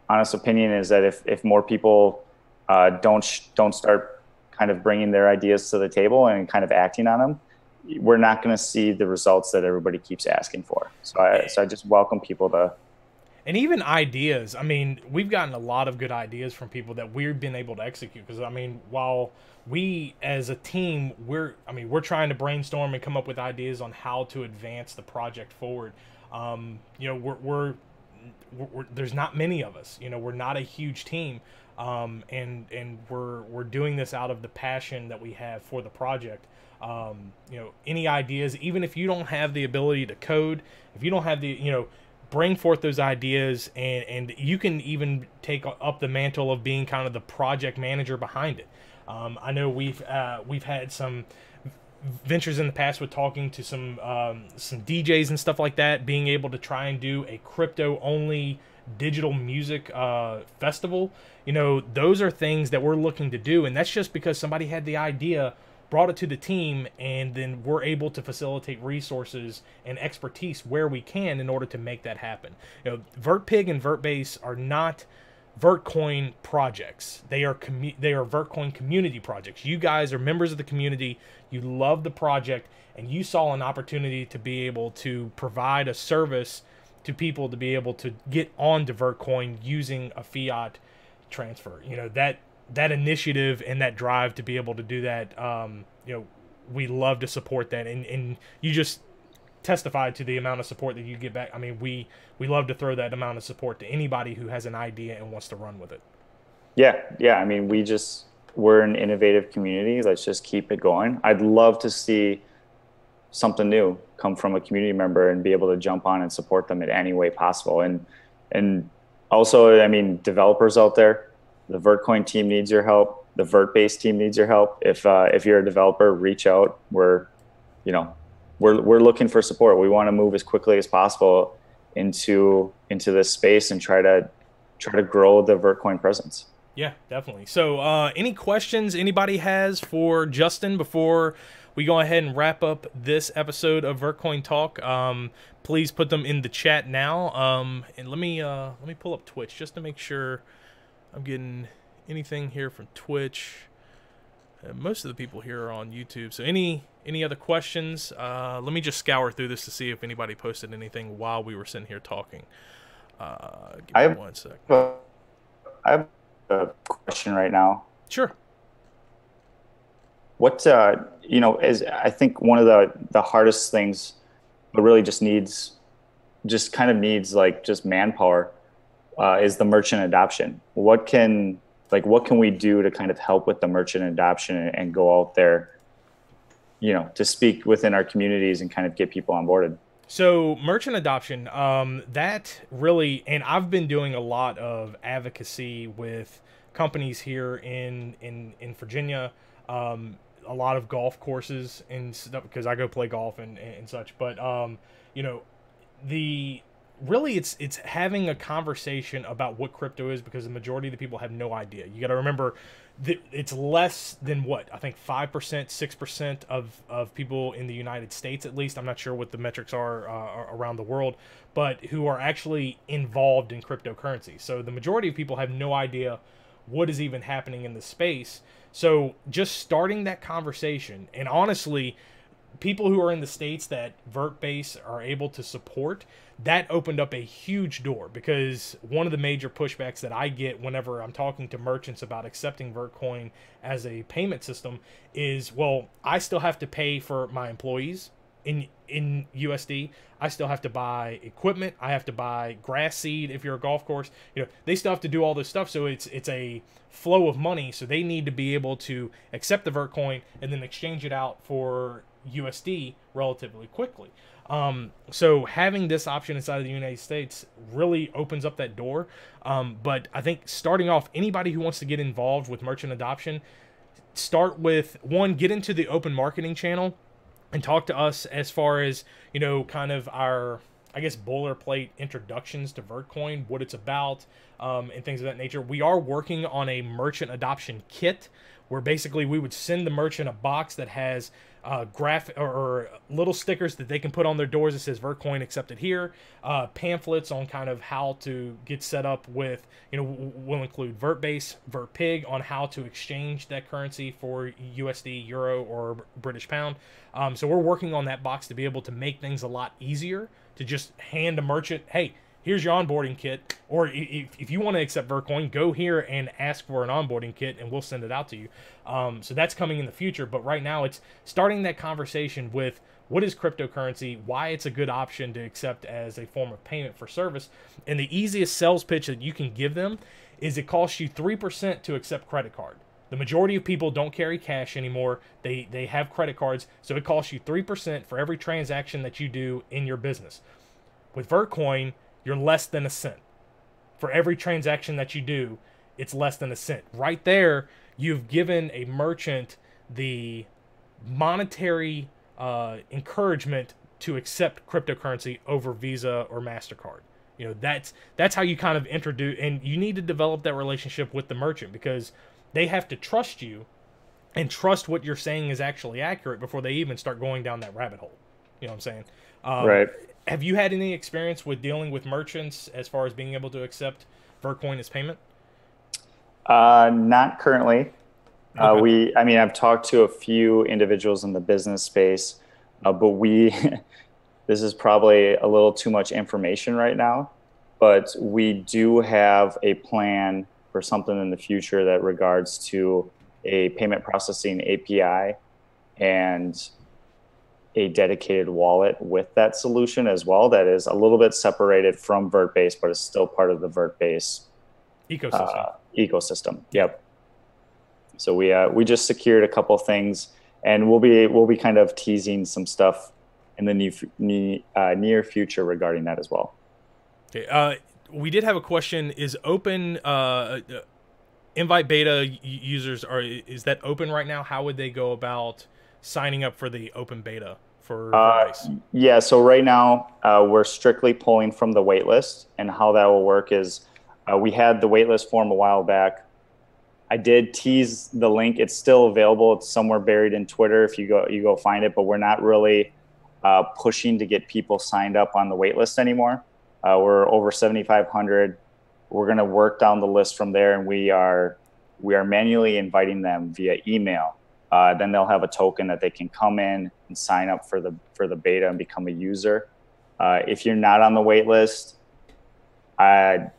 honest opinion is that if more people don't start kind of bringing their ideas to the table and kind of acting on them, we're not going to see the results that everybody keeps asking for. So I just welcome people to. And even ideas. I mean, we've gotten a lot of good ideas from people that we've been able to execute. Because I mean, while we as a team, we're trying to brainstorm and come up with ideas on how to advance the project forward. You know, we're there's not many of us. You know, we're not a huge team, and we're doing this out of the passion that we have for the project. You know, any ideas, even if you don't have the ability to code, if you don't have the, you know, bring forth those ideas, and you can even take up the mantle of being kind of the project manager behind it. I know we've had some ventures in the past with talking to some DJs and stuff like that, being able to try and do a crypto only digital music festival. You know, those are things that we're looking to do, and that's just because somebody had the idea, brought it to the team, and then we're able to facilitate resources and expertise where we can in order to make that happen. You know, VertPig and Vertbase are not Vertcoin projects. They are Vertcoin community projects. You guys are members of the community. You love the project, and you saw an opportunity to be able to provide a service to people to be able to get onto Vertcoin using a fiat transfer. You know, that initiative and that drive to be able to do that, you know, we love to support that, and you just testified to the amount of support that you get back. I mean, we love to throw that amount of support to anybody who has an idea and wants to run with it. Yeah. I mean, we're an innovative community. Let's just keep it going. I'd love to see something new come from a community member and be able to jump on and support them in any way possible. And also, I mean, developers out there, the Vertcoin team needs your help. The Vertbase team needs your help. If you're a developer, reach out. We're looking for support. We want to move as quickly as possible into this space and try to grow the Vertcoin presence. Yeah, definitely. So any questions anybody has for Justin before we go ahead and wrap up this episode of Vertcoin Talk? Please put them in the chat now. And let me pull up Twitch just to make sure I'm getting anything here from Twitch. Most of the people here are on YouTube. So any other questions? Let me just scour through this to see if anybody posted anything while we were sitting here talking. Give me 1 sec. I have a question right now. Sure. What is, I think one of the hardest things, but really just kind of needs like just manpower, is the merchant adoption. What can we do to kind of help with the merchant adoption and go out there, you know, to speak within our communities and kind of get people onboarded? So merchant adoption, that really, and I've been doing a lot of advocacy with companies here in Virginia, a lot of golf courses and stuff, because I go play golf and such. But you know, really it's having a conversation about what crypto is, because the majority of the people have no idea. You got to remember that it's less than what, I think 5%, 6% of people in the United States, at least. I'm not sure what the metrics are around the world, but who are actually involved in cryptocurrency. So the majority of people have no idea what is even happening in the space. So just starting that conversation, and honestly, people who are in the states that Vertbase are able to support, that opened up a huge door, because one of the major pushbacks that I get whenever I'm talking to merchants about accepting Vertcoin as a payment system is, well, I still have to pay for my employees in USD. I still have to buy equipment. I have to buy grass seed if you're a golf course. You know, they still have to do all this stuff, so it's a flow of money. So they need to be able to accept the Vertcoin and then exchange it out for USD relatively quickly. So having this option inside of the United States really opens up that door. But I think starting off, anybody who wants to get involved with merchant adoption, start with, one, get into the open marketing channel and talk to us as far as, you know, kind of our I guess, boilerplate introductions to Vertcoin, what it's about, and things of that nature. We are working on a merchant adoption kit where basically we would send the merchant a box that has graphic or little stickers that they can put on their doors that says Vertcoin accepted here, pamphlets on kind of how to get set up with, we'll include Vertbase, Vertpig on how to exchange that currency for USD, Euro, or British Pound. So we're working on that box to be able to make things a lot easier to just hand a merchant, hey, here's your onboarding kit, or if you want to accept Vertcoin, go here and ask for an onboarding kit and we'll send it out to you. So that's coming in the future, but right now it's starting that conversation with what is cryptocurrency, why it's a good option to accept as a form of payment for service. And the easiest sales pitch that you can give them is it costs you 3% to accept credit card. The majority of people don't carry cash anymore. They have credit cards, so it costs you 3% for every transaction that you do in your business. With Vertcoin, you're less than a cent. For every transaction that you do, it's less than a cent. Right there, you've given a merchant the monetary encouragement to accept cryptocurrency over Visa or MasterCard. That's how you kind of introduce, and you need to develop that relationship with the merchant because they have to trust you and trust what you're saying is actually accurate before they even start going down that rabbit hole. You know what I'm saying? Right. Have you had any experience with dealing with merchants as far as being able to accept Vertcoin as payment? Not currently. Okay. I've talked to a few individuals in the business space, but this is probably a little too much information right now, but we do have a plan for something in the future that regards to a payment processing API and a dedicated wallet with that solution as well that is a little bit separated from Vertbase, but is still part of the Vertbase ecosystem. Yep. So we just secured a couple things, and we'll be kind of teasing some stuff in the near future regarding that as well. Okay. We did have a question: is open invite beta users is that open right now? How would they go about signing up for the open beta for Vertbase? Yeah, so right now we're strictly pulling from the waitlist, and how that will work is we had the waitlist form a while back. I did tease the link. It's still available. It's somewhere buried in Twitter if you go find it, but we're not really pushing to get people signed up on the waitlist anymore. We're over 7,500. We're going to work down the list from there, and we are manually inviting them via email. Then they'll have a token that they can come in and sign up for the beta and become a user. If you're not on the wait list, I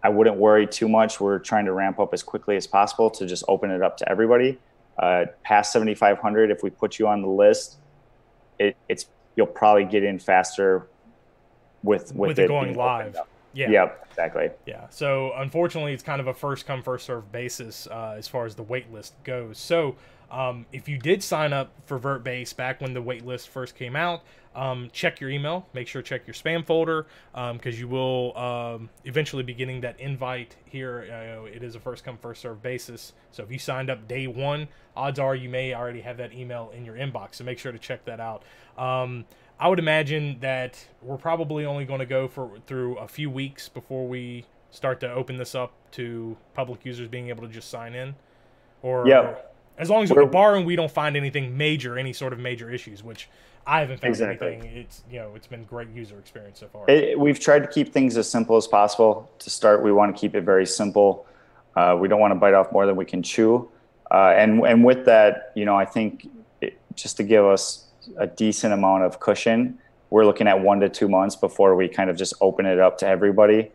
wouldn't worry too much. We're trying to ramp up as quickly as possible to just open it up to everybody. Past 7,500, if we put you on the list, you'll probably get in faster with it going live. Yeah. Yep, exactly. Yeah. So unfortunately, it's kind of a first come first served basis as far as the wait list goes. So if you did sign up for Vertbase back when the wait list first came out, check your email. Make sure to check your spam folder because you will eventually be getting that invite here. It is a first come first served basis. So if you signed up day one, odds are you may already have that email in your inbox. So make sure to check that out. I would imagine that we're probably only going to go through a few weeks before we start to open this up to public users being able to just sign in. Or as long as barring we don't find anything major, any sort of major issues, which I haven't found anything. It's been great user experience so far. We've tried to keep things as simple as possible. To start, we want to keep it very simple. We don't want to bite off more than we can chew. And with that, I think just to give us a decent amount of cushion, we're looking at 1 to 2 months before we kind of just open it up to everybody.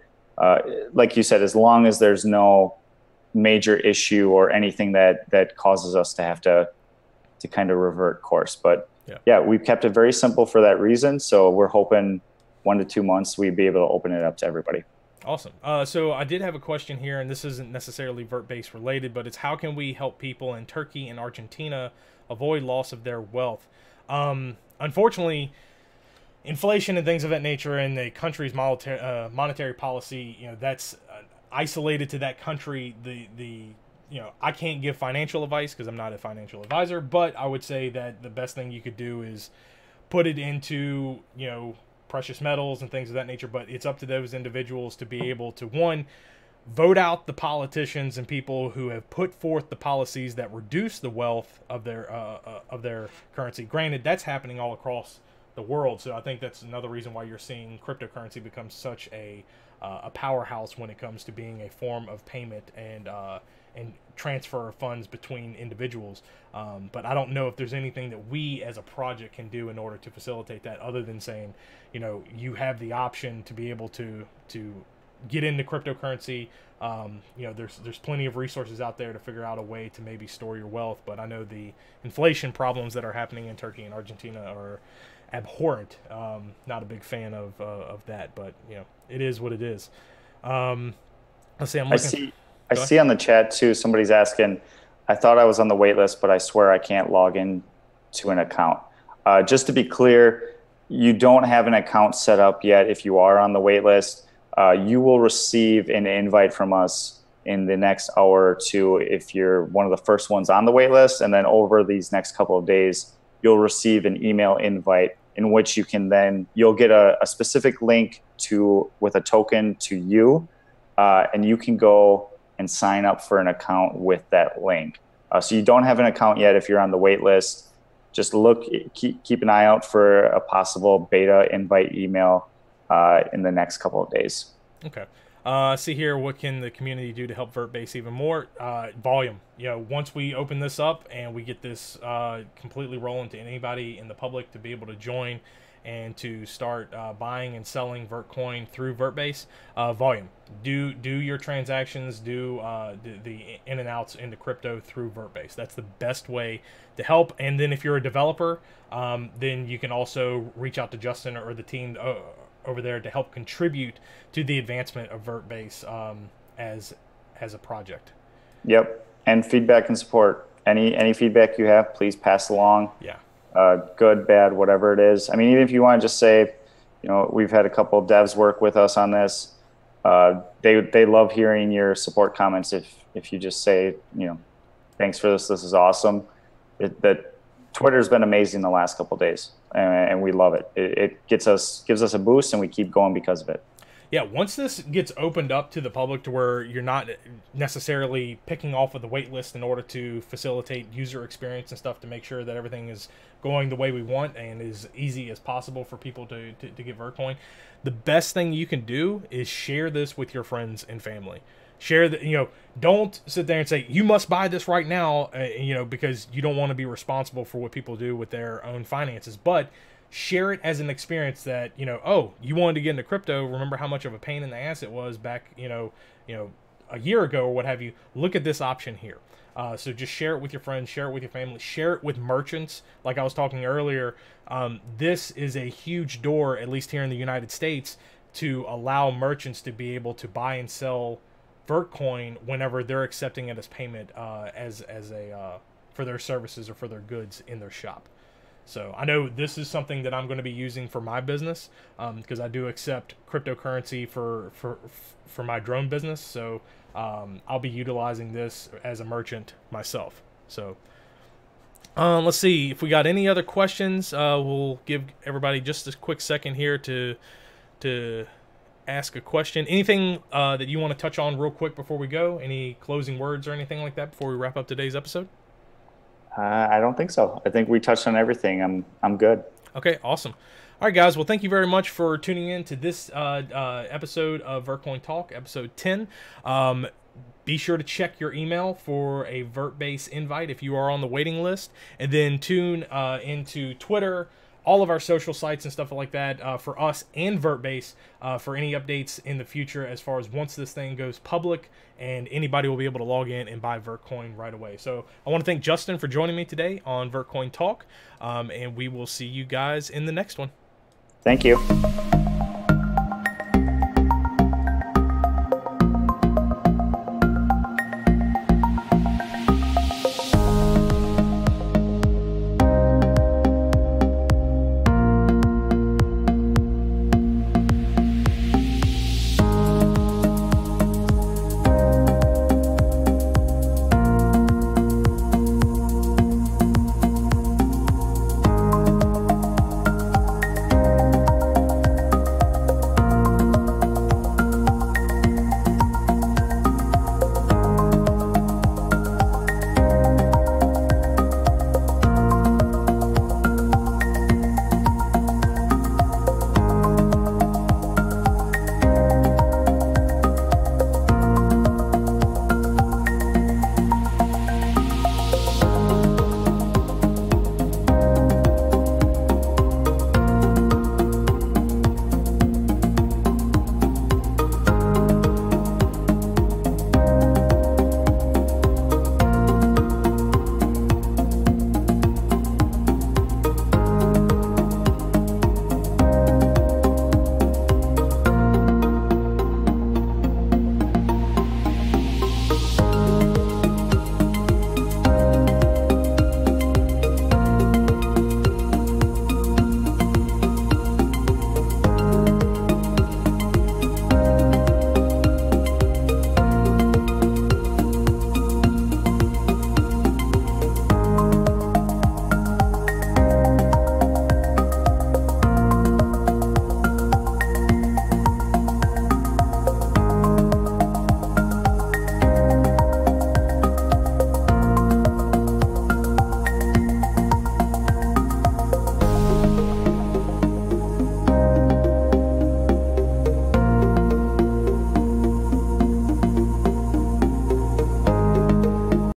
Like you said, as long as there's no major issue or anything that causes us to have to kind of revert course. But yeah, we've kept it very simple for that reason. So we're hoping 1 to 2 months we'd be able to open it up to everybody. Awesome. So I did have a question here, and this isn't necessarily Vertbase related, but it's how can we help people in Turkey and Argentina avoid loss of their wealth? Unfortunately, inflation and things of that nature and the country's monetary policy, that's isolated to that country. I can't give financial advice because I'm not a financial advisor, but I would say that the best thing you could do is put it into, precious metals and things of that nature. But it's up to those individuals to be able to, one, vote out the politicians and people who have put forth the policies that reduce the wealth of their currency. Granted, that's happening all across the world, so I think that's another reason why you're seeing cryptocurrency become such a powerhouse when it comes to being a form of payment and transfer of funds between individuals. But I don't know if there's anything that we as a project can do in order to facilitate that, other than saying, you know, you have the option to be able to get into cryptocurrency. You know, there's plenty of resources out there to figure out a way to maybe store your wealth. But I know the inflation problems that are happening in Turkey and Argentina are abhorrent. Not a big fan of that, but you know, it is what it is. Let's see. I see on the chat too, somebody's asking, I thought I was on the wait list, but I swear I can't log in to an account. Just to be clear, you don't have an account set up yet. If you are on the wait list, you will receive an invite from us in the next hour or two if you're one of the first ones on the wait list. And then over these next couple of days, you'll receive an email invite in which you can then, you'll get a specific link with a token to you, and you can go and sign up for an account with that link. So you don't have an account yet if you're on the wait list. Just keep an eye out for a possible beta invite email in the next couple of days. Okay. See here, what can the community do to help Vertbase even more? Volume. You know, once we open this up and we get this completely rolling to anybody in the public to be able to join and to start buying and selling Vertcoin through Vertbase, volume. Do your transactions, do the in and outs into crypto through Vertbase. That's the best way to help. And then if you're a developer, then you can also reach out to Justin or the team over there to help contribute to the advancement of Vertbase as a project. Yep, and feedback and support. Any feedback you have, please pass along. Yeah. Good, bad, whatever it is. I mean, even if you want to just say, you know, we've had a couple of devs work with us on this. They love hearing your support comments. If you just say, you know, thanks for this. This is awesome. Twitter's been amazing the last couple of days, and we love it. It gives us a boost, and we keep going because of it. Yeah, once this gets opened up to the public to where you're not necessarily picking off of the wait list in order to facilitate user experience and stuff to make sure that everything is going the way we want and as easy as possible for people to get Vertcoin, the best thing you can do is share this with your friends and family. Share that, you know, don't sit there and say, you must buy this right now, you know, because you don't want to be responsible for what people do with their own finances. But share it as an experience that, you know, oh, you wanted to get into crypto. Remember how much of a pain in the ass it was back, you know, a year ago or what have you. Look at this option here. So just share it with your friends, share it with your family, share it with merchants. Like I was talking earlier, this is a huge door, at least here in the United States, to allow merchants to be able to buy and sell Vertcoin whenever they're accepting it as payment for their services or for their goods in their shop. So I know this is something that I'm going to be using for my business because I do accept cryptocurrency for my drone business. So I'll be utilizing this as a merchant myself. So let's see if we got any other questions. We'll give everybody just a quick second here to ask a question. Anything that you want to touch on real quick before we go? Any closing words or anything like that before we wrap up today's episode? I don't think so. I think we touched on everything. I'm good. Okay, awesome. All right, guys. Well, thank you very much for tuning in to this episode of Vertcoin Talk, episode 10. Be sure to check your email for a Vertbase invite if you are on the waiting list, and then tune into Twitter, all of our social sites and stuff like that for us and Vertbase for any updates in the future as far as once this thing goes public and anybody will be able to log in and buy Vertcoin right away. So I want to thank Justin for joining me today on Vertcoin Talk, and we will see you guys in the next one. Thank you.